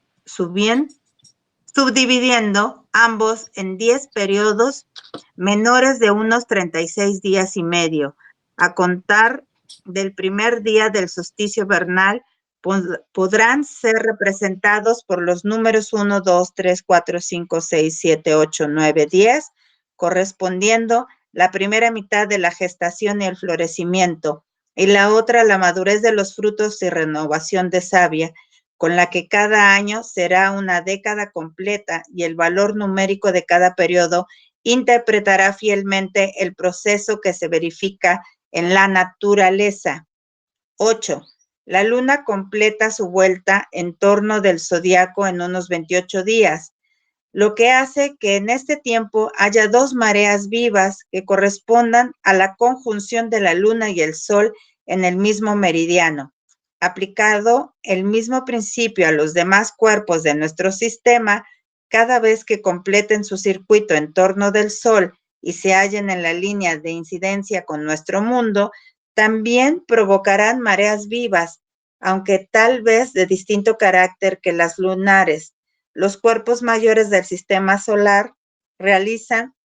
ambos en 10 periodos menores de unos 36 días y medio, a contar del primer día del solsticio vernal. Podrán ser representados por los números 1, 2, 3, 4, 5, 6, 7, 8, 9, 10, correspondiendo la primera mitad de la gestación y el florecimiento, y la otra la madurez de los frutos y renovación de savia, con la que cada año será una década completa y el valor numérico de cada periodo interpretará fielmente el proceso que se verifica en la naturaleza. 8. La luna completa su vuelta en torno del zodiaco en unos 28 días, lo que hace que en este tiempo haya 2 mareas vivas que correspondan a la conjunción de la luna y el sol en el mismo meridiano. Aplicado el mismo principio a los demás cuerpos de nuestro sistema, cada vez que completen su circuito en torno del sol y se hallen en la línea de incidencia con nuestro mundo, también provocarán mareas vivas, aunque tal vez de distinto carácter que las lunares. Los cuerpos mayores del sistema solar realizan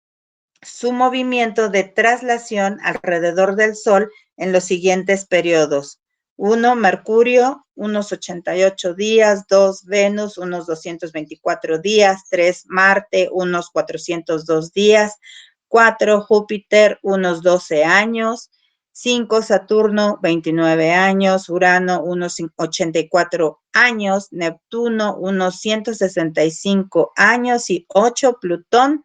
su movimiento de traslación alrededor del Sol en los siguientes periodos. 1, Mercurio, unos 88 días, 2, Venus, unos 224 días, 3, Marte, unos 402 días, 4, Júpiter, unos 12 años, 5, Saturno, 29 años, Urano, unos 84 años, Neptuno, unos 165 años y 8, Plutón,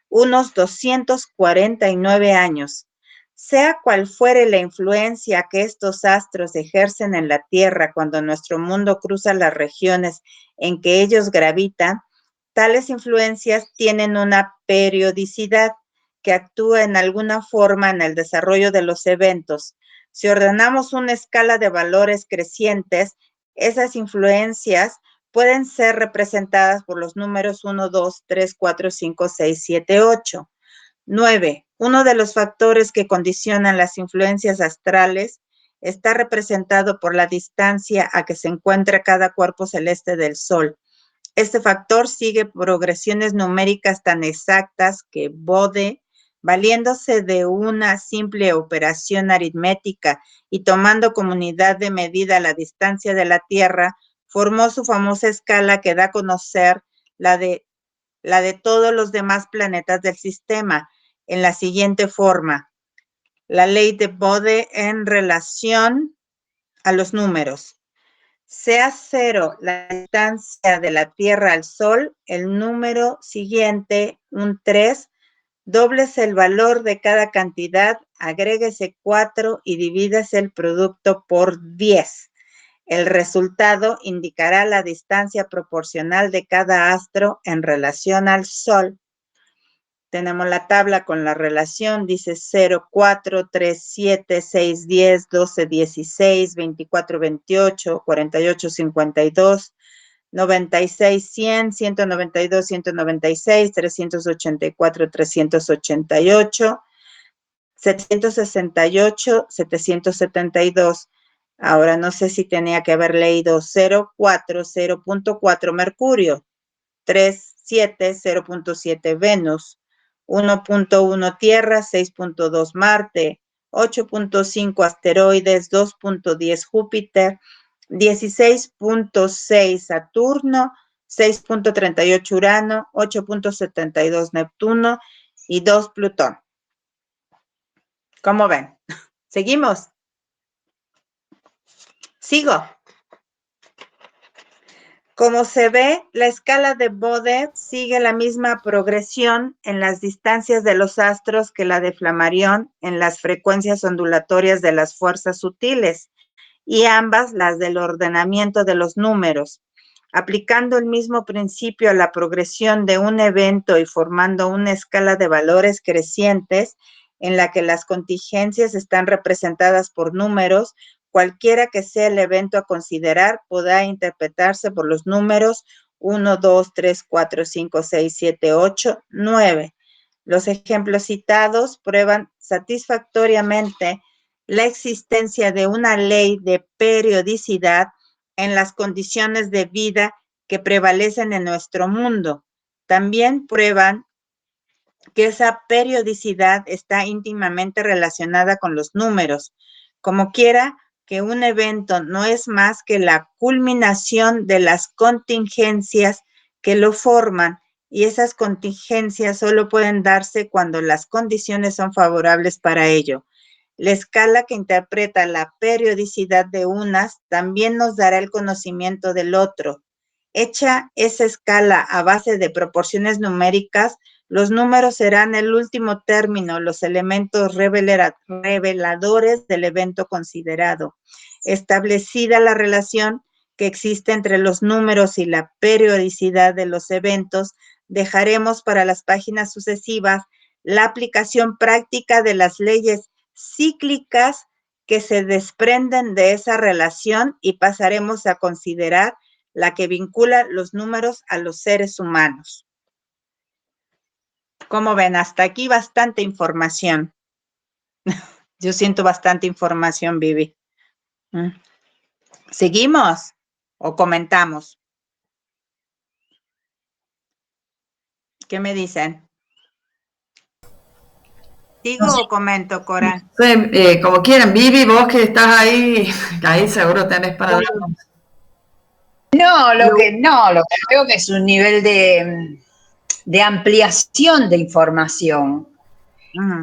unos 249 años. Sea cual fuere la influencia que estos astros ejercen en la Tierra cuando nuestro mundo cruza las regiones en que ellos gravitan, tales influencias tienen una periodicidad que actúa en alguna forma en el desarrollo de los eventos. Si ordenamos una escala de valores crecientes, esas influencias pueden ser representadas por los números 1, 2, 3, 4, 5, 6, 7, 8. 9. Uno de los factores que condicionan las influencias astrales está representado por la distancia a que se encuentra cada cuerpo celeste del Sol. Este factor sigue progresiones numéricas tan exactas que Bode, valiéndose de una simple operación aritmética y tomando como unidad de medida la distancia de la Tierra, formó su famosa escala que da a conocer la de todos los demás planetas del sistema en la siguiente forma. La ley de Bode en relación a los números. Sea 0 la distancia de la Tierra al Sol, el número siguiente, un 3, dóblese el valor de cada cantidad, agréguese 4 y divídase el producto por 10. El resultado indicará la distancia proporcional de cada astro en relación al Sol. Tenemos la tabla con la relación, dice 0, 4, 3, 7, 6, 10, 12, 16, 24, 28, 48, 52, 96, 100, 192, 196, 384, 388, 768, 772. Ahora no sé si tenía que haber leído 0.4, 0.4 Mercurio, 3.7, 0.7 Venus, 1.1 Tierra, 6.2 Marte, 8.5 asteroides, 2.10 Júpiter, 16.6 Saturno, 6.38 Urano, 8.72 Neptuno y 2 Plutón. ¿Cómo ven? ¿Seguimos? Sigo. Como se ve, la escala de Bode sigue la misma progresión en las distancias de los astros que la de Flammarion en las frecuencias ondulatorias de las fuerzas sutiles, y ambas las del ordenamiento de los números. Aplicando el mismo principio a la progresión de un evento y formando una escala de valores crecientes en la que las contingencias están representadas por números, cualquiera que sea el evento a considerar podrá interpretarse por los números 1, 2, 3, 4, 5, 6, 7, 8, 9. Los ejemplos citados prueban satisfactoriamente la existencia de una ley de periodicidad en las condiciones de vida que prevalecen en nuestro mundo. También prueban que esa periodicidad está íntimamente relacionada con los números. Como quiera, que un evento no es más que la culminación de las contingencias que lo forman, y esas contingencias solo pueden darse cuando las condiciones son favorables para ello. La escala que interpreta la periodicidad de unas también nos dará el conocimiento del otro. Hecha esa escala a base de proporciones numéricas, los números serán el último término, los elementos reveladores del evento considerado. Establecida la relación que existe entre los números y la periodicidad de los eventos, dejaremos para las páginas sucesivas la aplicación práctica de las leyes cíclicas que se desprenden de esa relación y pasaremos a considerar la que vincula los números a los seres humanos. Como ven, hasta aquí bastante información. Yo siento bastante información, Vivi. ¿Seguimos o comentamos? ¿Qué me dicen? ¿Sigo o comento, Cora? Sí, como quieran, Vivi, vos que estás ahí seguro tenés para darnos. No, lo que creo que es un nivel de ampliación de información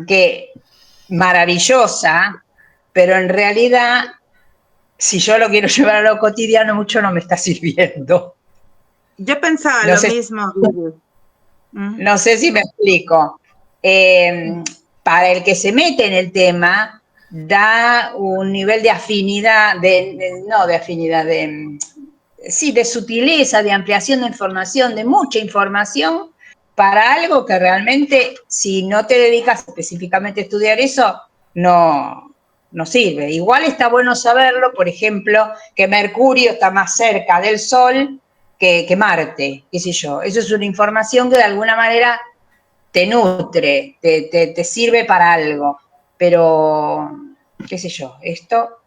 que maravillosa, pero en realidad, si yo lo quiero llevar a lo cotidiano, mucho no me está sirviendo. Yo pensaba lo mismo, Vivi. No sé si me explico. Para el que se mete en el tema, da un nivel de afinidad, de sutileza, de ampliación de información, de mucha información, para algo que realmente, si no te dedicas específicamente a estudiar eso, no sirve. Igual está bueno saberlo, por ejemplo, que Mercurio está más cerca del Sol que Marte, qué sé yo. Eso es una información que de alguna manera te nutre, te sirve para algo. Pero, qué sé yo, esto...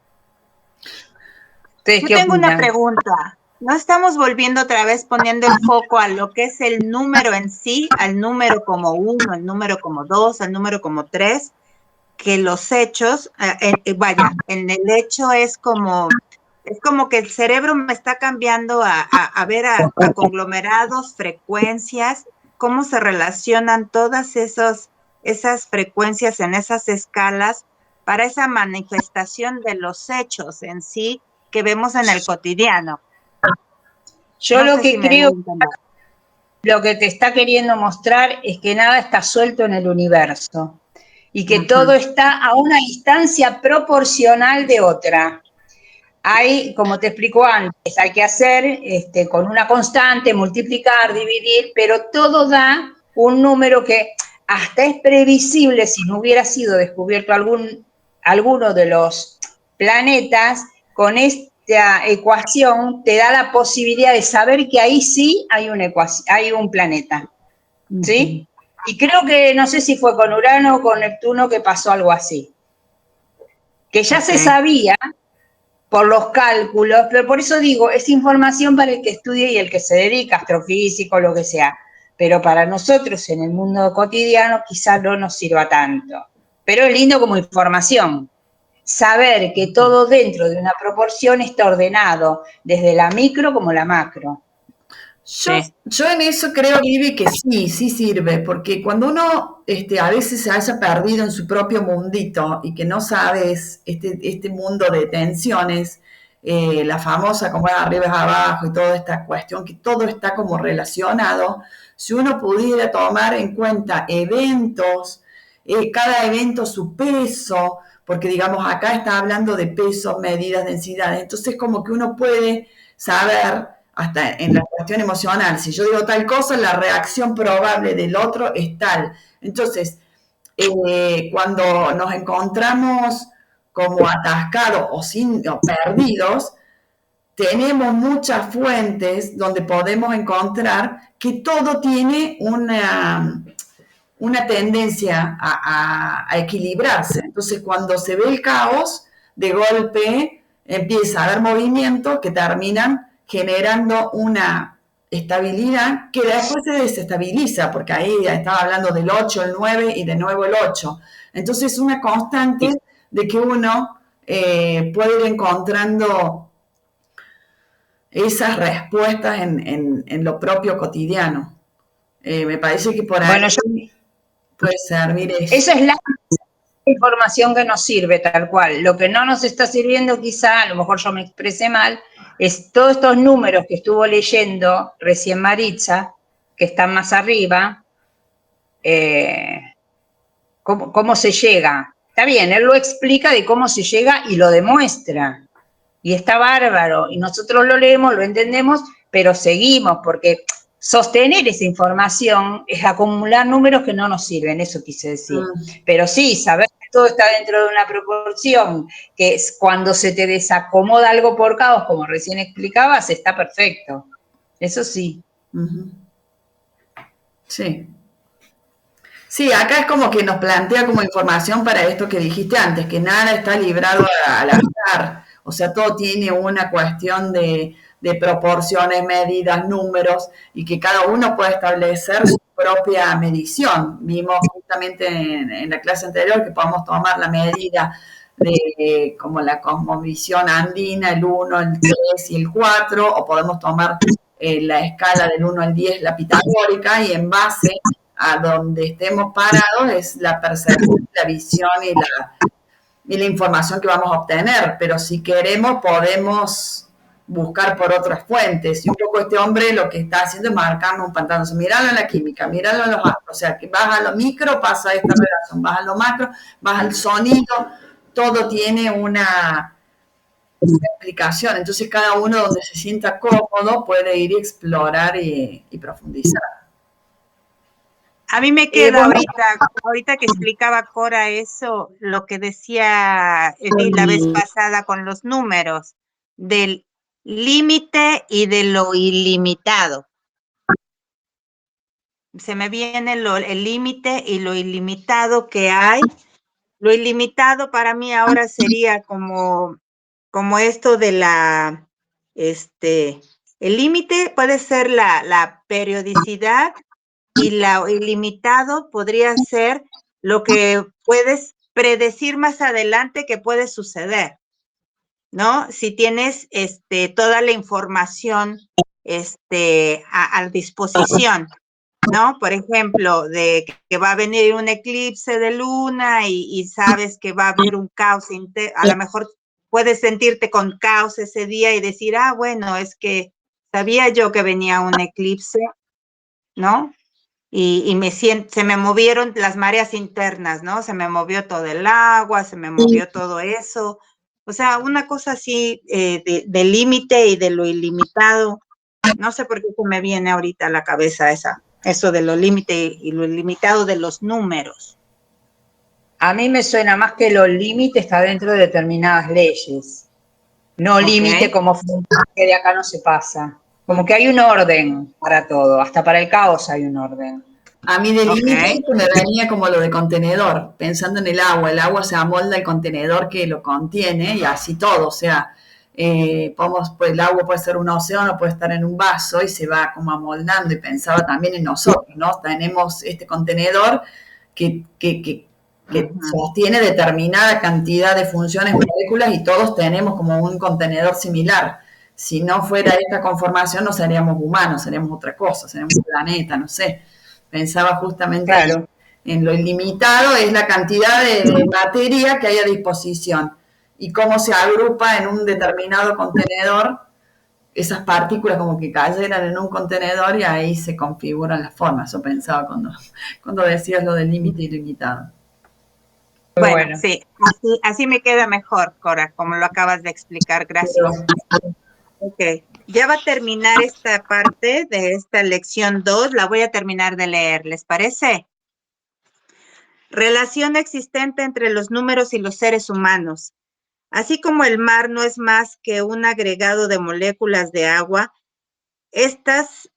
Yo tengo una pregunta. ¿No estamos volviendo otra vez poniendo el foco a lo que es el número en sí, al número como 1, al número como 2, al número como 3, que los hechos, en el hecho es como que el cerebro me está cambiando a ver a conglomerados, frecuencias, cómo se relacionan todas esas frecuencias en esas escalas para esa manifestación de los hechos en sí que vemos en el cotidiano? Yo no lo que creo, lo que te está queriendo mostrar es que nada está suelto en el universo y que todo está a una distancia proporcional de otra. Hay, como te explico antes, hay que hacer con una constante, multiplicar, dividir, pero todo da un número que hasta es previsible si no hubiera sido descubierto alguno de los planetas. Con esta ecuación te da la posibilidad de saber que ahí sí hay un planeta, ¿sí? Y creo que, no sé si fue con Urano o con Neptuno que pasó algo así, que ya se sabía por los cálculos, pero por eso digo, es información para el que estudie y el que se dedica, astrofísico, lo que sea, pero para nosotros en el mundo cotidiano quizás no nos sirva tanto, pero es lindo como información, saber que todo dentro de una proporción está ordenado, desde la micro como la macro. Yo en eso creo, Vivi, que sí sirve, porque cuando uno a veces se haya perdido en su propio mundito y que no sabes este mundo de tensiones, la famosa como es arriba es abajo y toda esta cuestión, que todo está como relacionado, si uno pudiera tomar en cuenta eventos, cada evento su peso, porque digamos acá está hablando de pesos, medidas, densidades, entonces como que uno puede saber hasta en la cuestión emocional, si yo digo tal cosa, la reacción probable del otro es tal. Entonces, cuando nos encontramos como atascados o perdidos, tenemos muchas fuentes donde podemos encontrar que todo tiene una tendencia a equilibrarse. Entonces, cuando se ve el caos, de golpe empieza a haber movimientos que terminan generando una estabilidad que después se desestabiliza, porque ahí estaba hablando del 8, el 9 y de nuevo el 8. Entonces, es una constante de que uno puede ir encontrando esas respuestas en lo propio cotidiano. Me parece que por ahí puede servir eso. Esa es la información que nos sirve tal cual. Lo que no nos está sirviendo quizá, a lo mejor yo me expresé mal, es todos estos números que estuvo leyendo recién Maritza, que están más arriba, cómo se llega. Está bien, él lo explica de cómo se llega y lo demuestra. Y está bárbaro. Y nosotros lo leemos, lo entendemos, pero seguimos, porque sostener esa información es acumular números que no nos sirven, eso quise decir. Pero sí, saber que todo está dentro de una proporción, que es cuando se te desacomoda algo por caos, como recién explicabas, está perfecto. Eso sí. Sí. Sí, acá es como que nos plantea como información para esto que dijiste antes, que nada está librado al azar. O sea, todo tiene una cuestión de proporciones, medidas, números, y que cada uno puede establecer su propia medición. Vimos justamente en la clase anterior que podemos tomar la medida de como la cosmovisión andina, el 1, el 3 y el 4, o podemos tomar la escala del 1 al 10, la pitagórica, y en base a donde estemos parados es la percepción, la visión y la información que vamos a obtener, pero si queremos podemos buscar por otras fuentes. Y un poco este hombre lo que está haciendo es marcarnos un pantano. Míralo en la química, míralo en los astros. O sea, que vas a lo micro, pasa esta relación, vas a lo macro, vas al sonido, todo tiene una explicación. Entonces cada uno donde se sienta cómodo puede ir y explorar y profundizar. A mí me queda ahorita que explicaba Cora eso, lo que decía Edith la vez pasada con los números, del límite y de lo ilimitado. Se me viene el límite y lo ilimitado que hay. Lo ilimitado para mí ahora sería como esto de el límite puede ser la periodicidad. Y lo ilimitado podría ser lo que puedes predecir más adelante que puede suceder, ¿no? Si tienes toda la información a disposición, ¿no? Por ejemplo, de que va a venir un eclipse de luna y sabes que va a haber un caos, a lo mejor puedes sentirte con caos ese día y decir, bueno, es que sabía yo que venía un eclipse, ¿no? Y se me movieron las mareas internas, ¿no? Se me movió todo el agua, se me movió todo eso. O sea, una cosa así de límite y de lo ilimitado. No sé por qué se me viene ahorita a la cabeza eso de lo límite y lo ilimitado de los números. A mí me suena más que lo límite está dentro de determinadas leyes. No límite como que de acá no se pasa. Como que hay un orden para todo, hasta para el caos hay un orden. A mí de límite me venía como lo de contenedor, pensando en el agua se amolda al contenedor que lo contiene y así todo, o sea, pues el agua puede ser un océano, puede estar en un vaso y se va como amoldando y pensaba también en nosotros, ¿no? Tenemos este contenedor que sostiene determinada cantidad de funciones moléculas y todos tenemos como un contenedor similar. Si no fuera esta conformación, no seríamos humanos, seríamos otra cosa, seríamos un planeta, no sé. Pensaba justamente Claro. en lo ilimitado, es la cantidad de materia que hay a disposición y cómo se agrupa en un determinado contenedor esas partículas como que cayeran en un contenedor y ahí se configuran las formas. Eso pensaba cuando decías lo del límite ilimitado. Bueno, sí, así me queda mejor, Cora, como lo acabas de explicar. Gracias. Ok, ya va a terminar esta parte de esta lección 2. La voy a terminar de leer, ¿les parece? Relación existente entre los números y los seres humanos. Así como el mar no es más que un agregado de moléculas de agua, estas,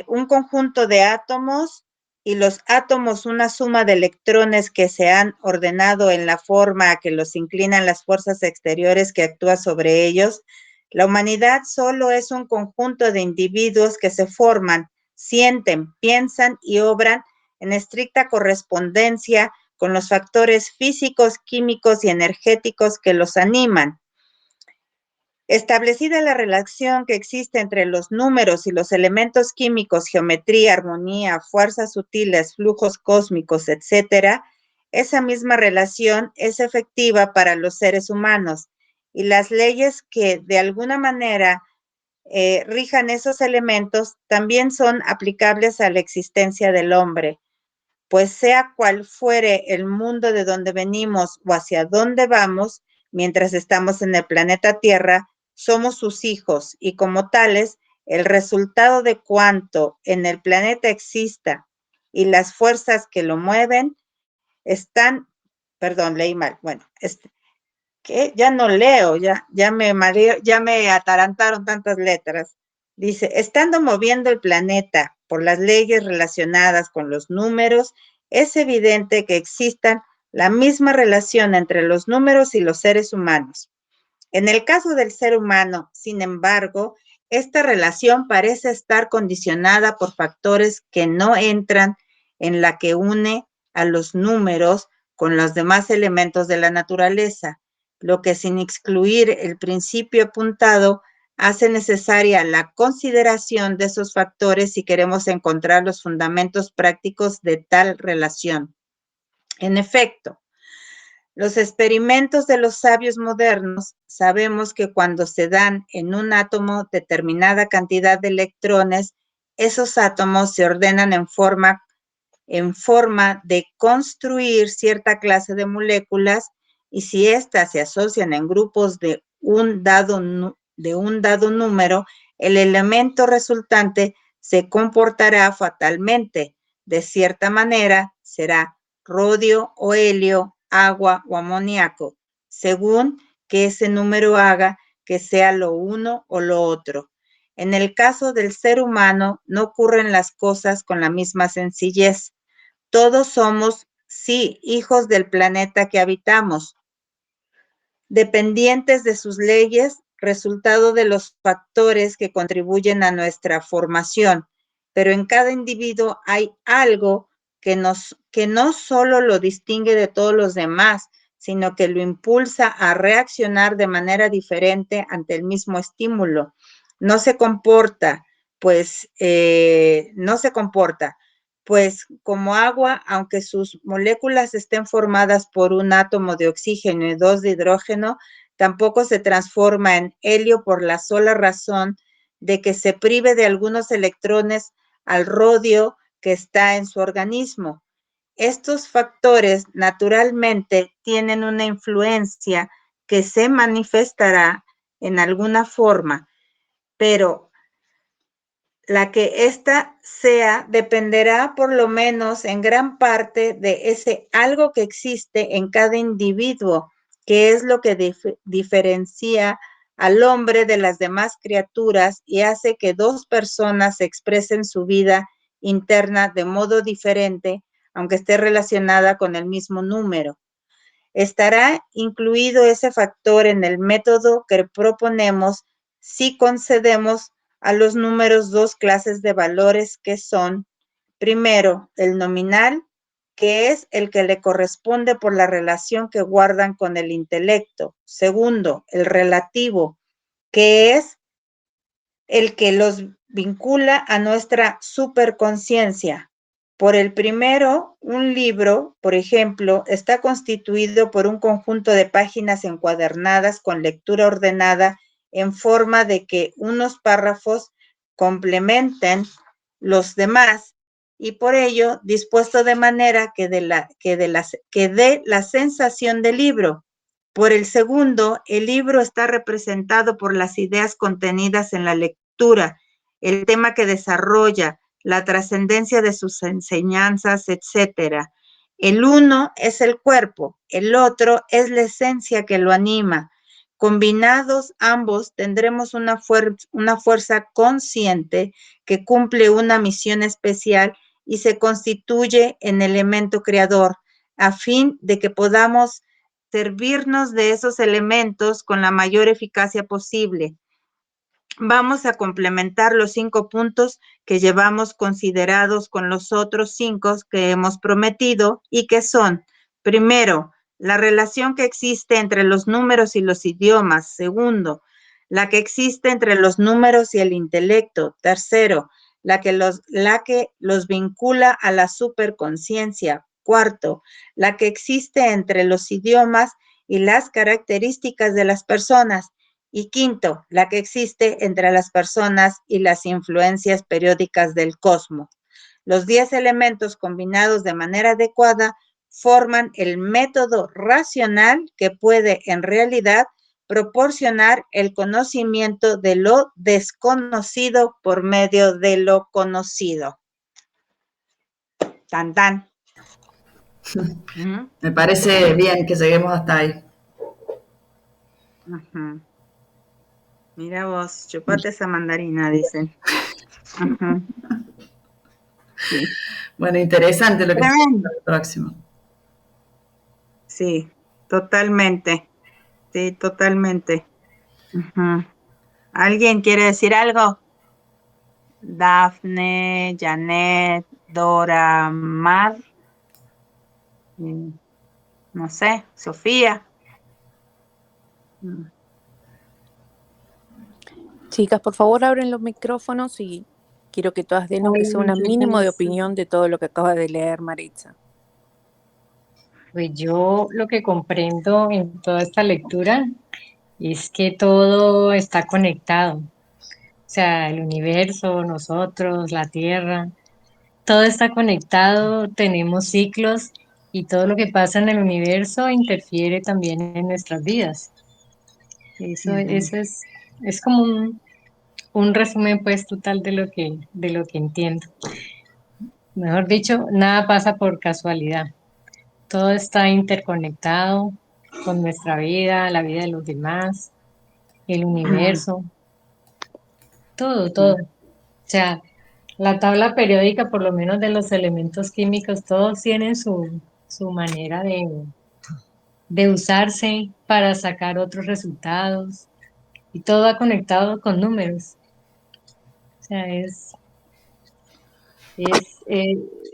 un conjunto de átomos y los átomos una suma de electrones que se han ordenado en la forma a que los inclinan las fuerzas exteriores que actúan sobre ellos, la humanidad solo es un conjunto de individuos que se forman, sienten, piensan y obran en estricta correspondencia con los factores físicos, químicos y energéticos que los animan. Establecida la relación que existe entre los números y los elementos químicos, geometría, armonía, fuerzas sutiles, flujos cósmicos, etcétera, esa misma relación es efectiva para los seres humanos y las leyes que de alguna manera rijan esos elementos también son aplicables a la existencia del hombre, pues sea cual fuere el mundo de donde venimos o hacia dónde vamos, mientras estamos en el planeta Tierra, somos sus hijos y como tales, el resultado de cuanto en el planeta exista y las fuerzas que lo mueven están, perdón, leí mal, bueno, que ya no leo, ya me mareo, ya me atarantaron tantas letras. Dice, estando moviendo el planeta por las leyes relacionadas con los números, es evidente que existan la misma relación entre los números y los seres humanos. En el caso del ser humano, sin embargo, esta relación parece estar condicionada por factores que no entran en la que une a los números con los demás elementos de la naturaleza, lo que sin excluir el principio apuntado hace necesaria la consideración de esos factores si queremos encontrar los fundamentos prácticos de tal relación. En efecto, los experimentos de los sabios modernos sabemos que cuando se dan en un átomo determinada cantidad de electrones, esos átomos se ordenan en forma de construir cierta clase de moléculas y si éstas se asocian en grupos de un dado número, el elemento resultante se comportará fatalmente. De cierta manera, será rodio o helio, agua o amoníaco, según que ese número haga que sea lo uno o lo otro. En el caso del ser humano, no ocurren las cosas con la misma sencillez. Todos somos, sí, hijos del planeta que habitamos, dependientes de sus leyes, resultado de los factores que contribuyen a nuestra formación, pero en cada individuo hay algo que no solo lo distingue de todos los demás, sino que lo impulsa a reaccionar de manera diferente ante el mismo estímulo. No se comporta, pues como agua, aunque sus moléculas estén formadas por un átomo de oxígeno y dos de hidrógeno, tampoco se transforma en helio por la sola razón de que se prive de algunos electrones al rodio que está en su organismo. Estos factores naturalmente tienen una influencia que se manifestará en alguna forma, pero la que ésta sea dependerá por lo menos en gran parte de ese algo que existe en cada individuo, que es lo que diferencia al hombre de las demás criaturas y hace que dos personas expresen su vida interna de modo diferente, aunque esté relacionada con el mismo número. Estará incluido ese factor en el método que proponemos si concedemos a los números dos clases de valores que son, primero, el nominal, que es el que le corresponde por la relación que guardan con el intelecto. Segundo, el relativo, que es el que los vincula a nuestra superconciencia. Por el primero, un libro, por ejemplo, está constituido por un conjunto de páginas encuadernadas con lectura ordenada en forma de que unos párrafos complementen los demás y por ello dispuesto de manera que dé la sensación de libro. Por el segundo, el libro está representado por las ideas contenidas en la lectura, el tema que desarrolla, la trascendencia de sus enseñanzas, etc. El uno es el cuerpo, el otro es la esencia que lo anima. Combinados ambos tendremos una fuerza consciente que cumple una misión especial y se constituye en elemento creador, a fin de que podamos servirnos de esos elementos con la mayor eficacia posible. Vamos a complementar los 5 puntos que llevamos considerados con los otros 5 que hemos prometido y que son, primero, la relación que existe entre los números y los idiomas. Segundo, la que existe entre los números y el intelecto. Tercero, la que los vincula a la superconciencia. Cuarto, la que existe entre los idiomas y las características de las personas. Y quinto, la que existe entre las personas y las influencias periódicas del cosmos. Los 10 elementos combinados de manera adecuada forman el método racional que puede en realidad proporcionar el conocimiento de lo desconocido por medio de lo conocido. Tan, tan. Me parece bien que lleguemos hasta ahí. Uh-huh. Mira vos, chupate esa mandarina, dicen. Uh-huh. Sí. Bueno, interesante lo que se el próximo. Sí, totalmente. Sí, totalmente. Uh-huh. ¿Alguien quiere decir algo? Dafne, Janet, Dora, Mar, no sé, Sofía. Chicas, por favor, abren los micrófonos y quiero que todas den aunque sea un mínimo de opinión de todo lo que acaba de leer Maritza. Pues yo lo que comprendo en toda esta lectura es que todo está conectado. O sea, el universo, nosotros, la Tierra, todo está conectado, tenemos ciclos y todo lo que pasa en el universo interfiere también en nuestras vidas. Eso es como un resumen pues total de lo que entiendo. Mejor dicho, nada pasa por casualidad. Todo está interconectado con nuestra vida, la vida de los demás, el universo, todo. O sea, la tabla periódica, por lo menos de los elementos químicos, todos tienen su manera de usarse para sacar otros resultados y todo va conectado con números. O sea,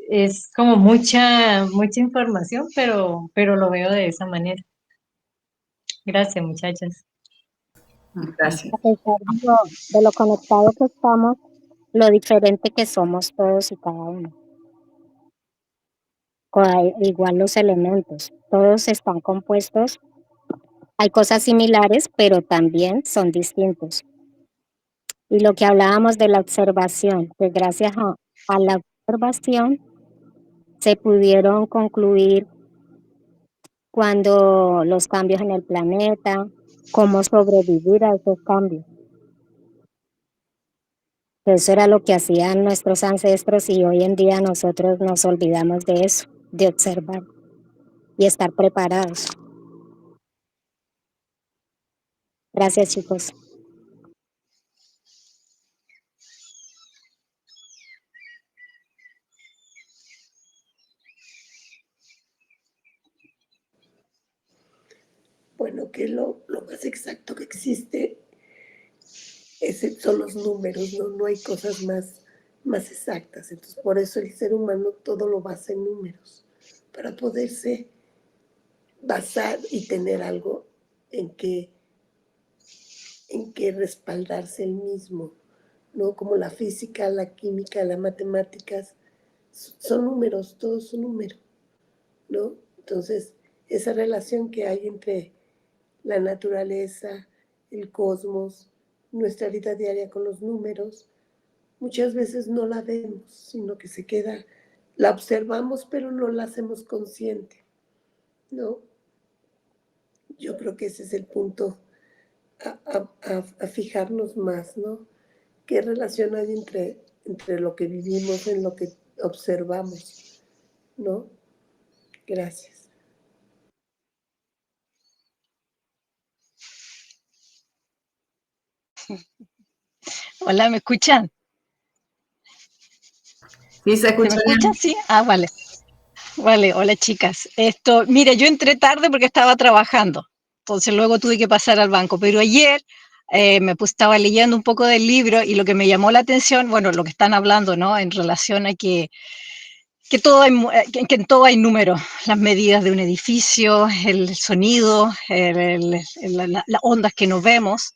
es como mucha información, pero lo veo de esa manera. Gracias, muchachas. Gracias. A pesar de lo conectado que estamos, lo diferente que somos todos y cada uno. Igual los elementos, todos están compuestos. Hay cosas similares, pero también son distintos. Y lo que hablábamos de la observación, pues gracias a la observación se pudieron concluir cuando los cambios en el planeta, cómo sobrevivir a esos cambios. Eso era lo que hacían nuestros ancestros y hoy en día nosotros nos olvidamos de eso, de observar y estar preparados. Gracias, chicos. Bueno, que lo más exacto que existe son los números, no hay cosas más exactas. Entonces, por eso el ser humano todo lo basa en números, para poderse basar y tener algo en que respaldarse el mismo. ¿no? Como la física, la química, las matemáticas, son números, todos son números, ¿no? Entonces, esa relación que hay entre la naturaleza, el cosmos, nuestra vida diaria con los números, muchas veces no la vemos, sino que se queda, la observamos, pero no la hacemos consciente, ¿no? Yo creo que ese es el punto a fijarnos más, ¿no? ¿Qué relación hay entre lo que vivimos, en lo que observamos, ¿no? Gracias. Hola, ¿me escuchan? Sí, se escucha ¿Se me bien. escuchan? Sí. Vale. Vale, hola chicas. Mira, yo entré tarde porque estaba trabajando, entonces luego tuve que pasar al banco, pero ayer estaba leyendo un poco del libro y lo que me llamó la atención, bueno, lo que están hablando, ¿no? En relación a que en todo hay números, las medidas de un edificio, el sonido, las ondas que nos vemos,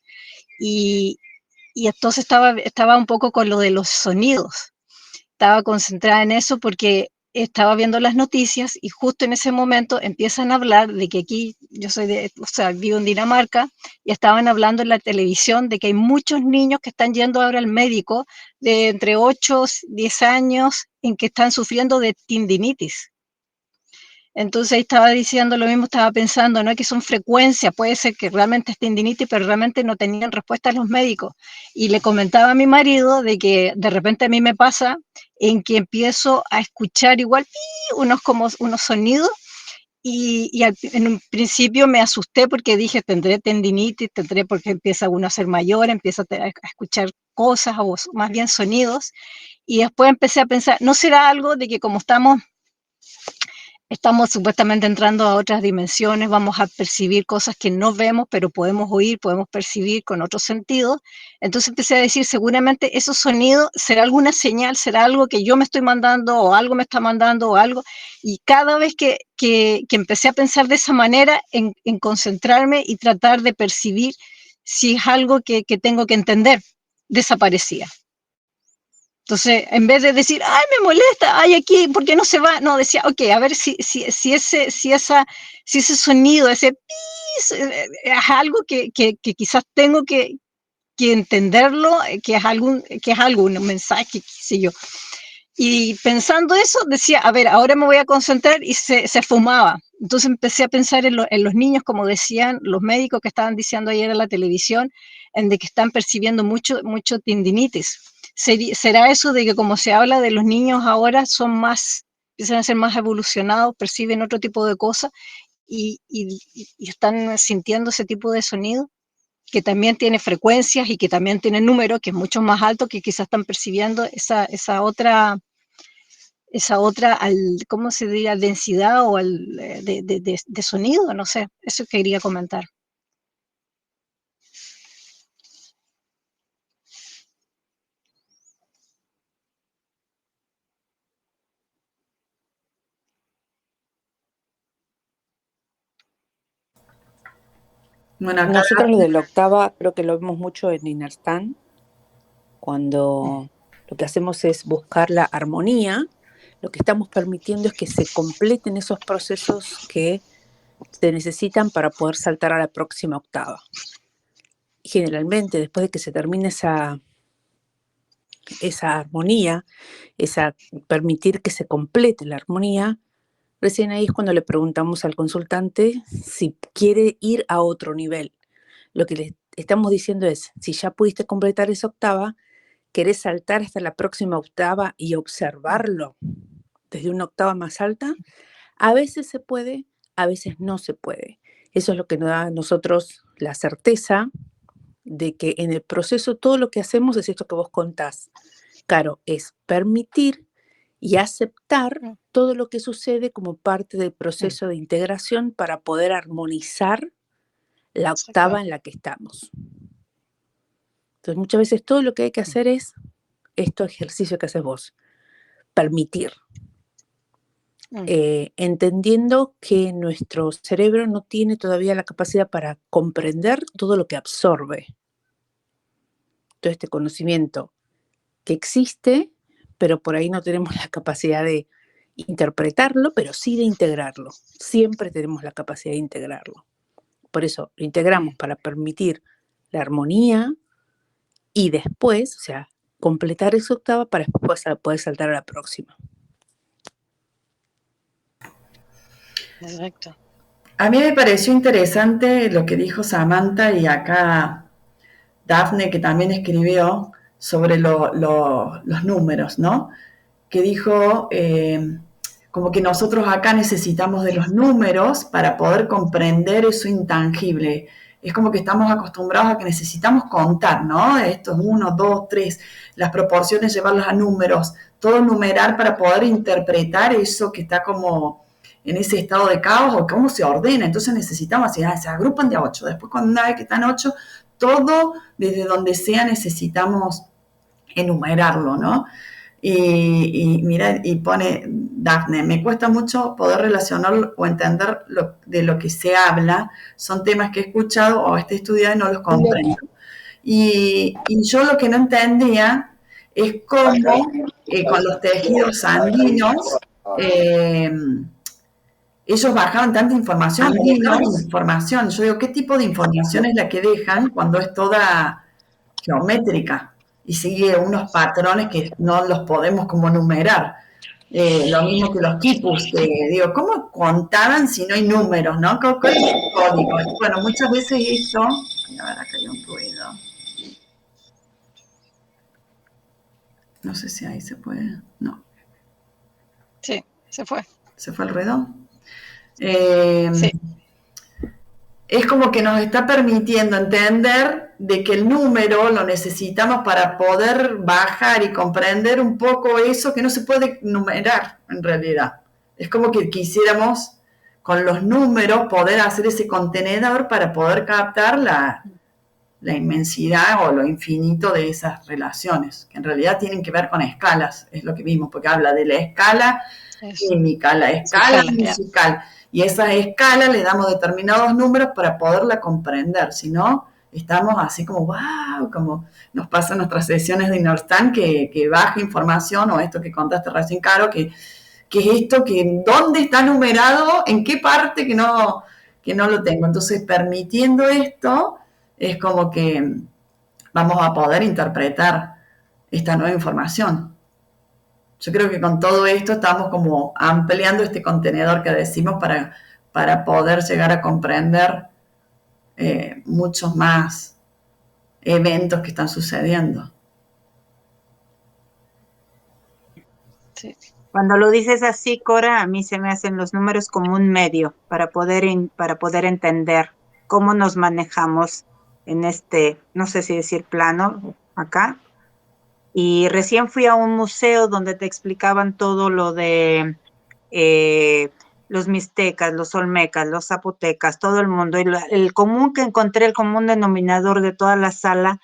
y, y entonces estaba un poco con lo de los sonidos. Estaba concentrada en eso porque estaba viendo las noticias y justo en ese momento empiezan a hablar de que aquí, vivo en Dinamarca, y estaban hablando en la televisión de que hay muchos niños que están yendo ahora al médico de entre 8 y 10 años en que están sufriendo de tendinitis. Entonces ahí estaba diciendo lo mismo, estaba pensando, ¿no? Que son frecuencias, puede ser que realmente es tendinitis, pero realmente no tenían respuesta a los médicos. Y le comentaba a mi marido de que de repente a mí me pasa en que empiezo a escuchar igual unos sonidos en un principio me asusté porque dije, tendré tendinitis, porque empieza uno a ser mayor, empieza a escuchar cosas o más bien sonidos. Y después empecé a pensar, ¿no será algo de que como estamos supuestamente entrando a otras dimensiones, vamos a percibir cosas que no vemos, pero podemos oír, podemos percibir con otros sentidos? Entonces empecé a decir, seguramente esos sonidos será alguna señal, será algo que yo me estoy mandando o algo me está mandando o algo. Y cada vez que empecé a pensar de esa manera, en concentrarme y tratar de percibir si es algo que tengo que entender, desaparecía. Entonces, en vez de decir, ay, me molesta, ay, aquí, ¿por qué no se va? No, decía, ok, a ver si ese sonido, ese pis, es algo que quizás tengo que entenderlo, que es algún mensaje, qué sé yo. Y pensando eso, decía, a ver, ahora me voy a concentrar, y se fumaba. Entonces empecé a pensar en los niños, como decían los médicos que estaban diciendo ayer en la televisión, en de que están percibiendo mucho tendinitis. ¿Será eso de que como se habla de los niños ahora empiezan a ser más evolucionados, perciben otro tipo de cosas y están sintiendo ese tipo de sonido? Que también tiene frecuencias y que también tiene números, que es mucho más alto, que quizás están percibiendo esa otra, ¿cómo se diría? Densidad o de sonido, no sé, eso quería comentar. Bueno, acá Nosotros lo de la octava creo que lo vemos mucho en Inerstand, cuando lo que hacemos es buscar la armonía. Lo que estamos permitiendo es que se completen esos procesos que se necesitan para poder saltar a la próxima octava. Y generalmente, después de que se termine esa armonía, permitir que se complete la armonía, recién ahí es cuando le preguntamos al consultante si quiere ir a otro nivel. Lo que le estamos diciendo es, si ya pudiste completar esa octava, ¿querés saltar hasta la próxima octava y observarlo desde una octava más alta? A veces se puede, a veces no se puede. Eso es lo que nos da a nosotros la certeza de que en el proceso todo lo que hacemos es esto que vos contás. Caro, es permitir y aceptar todo lo que sucede como parte del proceso de integración para poder armonizar la octava en la que estamos. Entonces, muchas veces todo lo que hay que hacer es este ejercicio que haces vos, permitir. Entendiendo que nuestro cerebro no tiene todavía la capacidad para comprender todo lo que absorbe. Todo este conocimiento que existe, pero por ahí no tenemos la capacidad de interpretarlo, pero sí de integrarlo. Siempre tenemos la capacidad de integrarlo. Por eso lo integramos para permitir la armonía y después, o sea, completar esa octava para después poder saltar a la próxima. Exacto. A mí me pareció interesante lo que dijo Samantha y acá Dafne, que también escribió sobre los números, ¿no? Que dijo como que nosotros acá necesitamos de los números para poder comprender eso intangible. Es como que estamos acostumbrados a que necesitamos contar, ¿no? Esto es 1, 2, 3, las proporciones, llevarlas a números, todo numerar para poder interpretar eso que está como en ese estado de caos o cómo se ordena. Entonces necesitamos, se agrupan de a 8. Después cuando una vez que están 8, todo desde donde sea necesitamos enumerarlo, ¿no? Y mira, y pone Dafne, me cuesta mucho poder relacionar o entender de lo que se habla, son temas que he escuchado o he estudiado y no los comprendo. Y yo lo que no entendía es cómo con los tejidos sanguíneos ellos bajaban tanta información, información. Yo digo, ¿qué tipo de información es la que dejan cuando es toda geométrica y sigue unos patrones que no los podemos como numerar? Lo mismo que los quipus, que digo, ¿cómo contaban si no hay números, no? ¿Cuál es el código? Bueno, muchas veces esto... A ver, acá hay un ruido. No sé si ahí se puede... No. Sí, se fue. ¿Se fue el ruido? Sí. Es como que nos está permitiendo entender de que el número lo necesitamos para poder bajar y comprender un poco eso que no se puede numerar en realidad. Es como que quisiéramos con los números poder hacer ese contenedor para poder captar la inmensidad o lo infinito de esas relaciones, que en realidad tienen que ver con escalas, es lo que vimos, porque habla de la escala química, la escala musical. Y esas escalas le damos determinados números para poderla comprender, si no, estamos así como, wow, como nos pasa en nuestras sesiones de Inorstand, que baja información, o esto que contaste recién, Caro, que es esto, que dónde está numerado, en qué parte que no lo tengo. Entonces, permitiendo esto, es como que vamos a poder interpretar esta nueva información. Yo creo que con todo esto estamos como ampliando este contenedor que decimos para poder llegar a comprender muchos más eventos que están sucediendo. Sí. Cuando lo dices así, Cora, a mí se me hacen los números como un medio para poder entender cómo nos manejamos en este, no sé si decir plano, acá. Y recién fui a un museo donde te explicaban todo lo de los mixtecas, los olmecas, los zapotecas, todo el mundo. Y el común que encontré, el común denominador de toda la sala,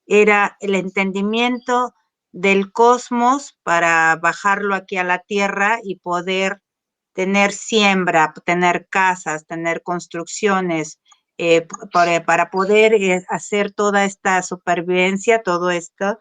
era el entendimiento del cosmos para bajarlo aquí a la tierra y poder tener siembra, tener casas, tener construcciones, para poder hacer toda esta supervivencia, todo esto.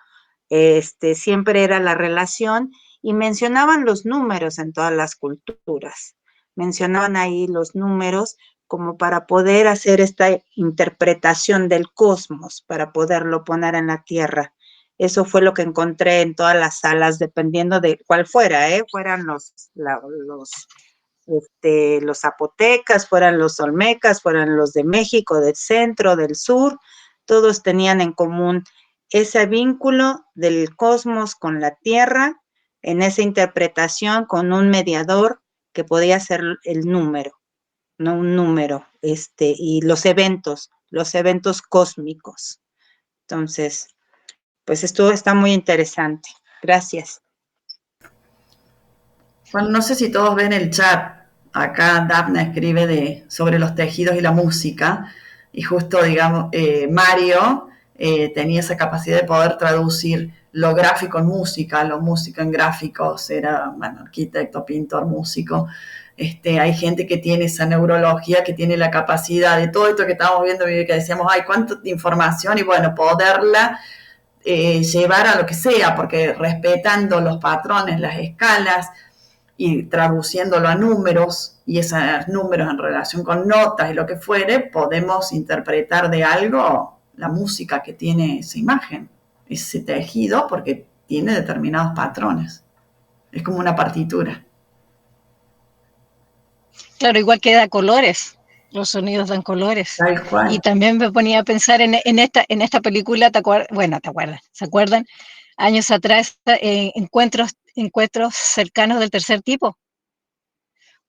Siempre era la relación, y mencionaban los números en todas las culturas, mencionaban ahí los números como para poder hacer esta interpretación del cosmos, para poderlo poner en la tierra. Eso fue lo que encontré en todas las salas, dependiendo de cuál fuera, fueran los zapotecas, fueran los olmecas, fueran los de México, del centro, del sur, todos tenían en común ese vínculo del cosmos con la tierra, en esa interpretación con un mediador que podía ser el número, ¿no? Un número, y los eventos cósmicos. Entonces, pues esto está muy interesante. Gracias. Bueno, no sé si todos ven el chat. Acá Dafne escribe sobre los tejidos y la música, y justo, digamos, Mario tenía esa capacidad de poder traducir lo gráfico en música, lo músico en gráficos, era, bueno, arquitecto, pintor, músico. Hay gente que tiene esa neurología, que tiene la capacidad de todo esto que estamos viendo, que decíamos, ay, cuánta información, y bueno, poderla llevar a lo que sea, porque respetando los patrones, las escalas y traduciéndolo a números, y esos números en relación con notas y lo que fuere, podemos interpretar de algo la música que tiene esa imagen, ese tejido, porque tiene determinados patrones. Es como una partitura. Claro, igual que da colores, los sonidos dan colores. Tal cual. Y también me ponía a pensar en esta película, ¿se acuerdan? Años atrás, encuentros cercanos del tercer tipo.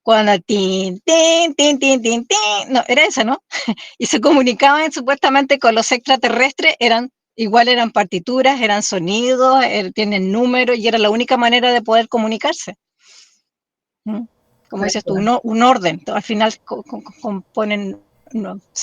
Cuando tin, tin, tin, tin, tin, tin, no, era esa, ¿no? Y se comunicaban supuestamente con los extraterrestres, eran partituras, eran sonidos, tienen números, y era la única manera de poder comunicarse. Como dices tú, un orden, al final componen,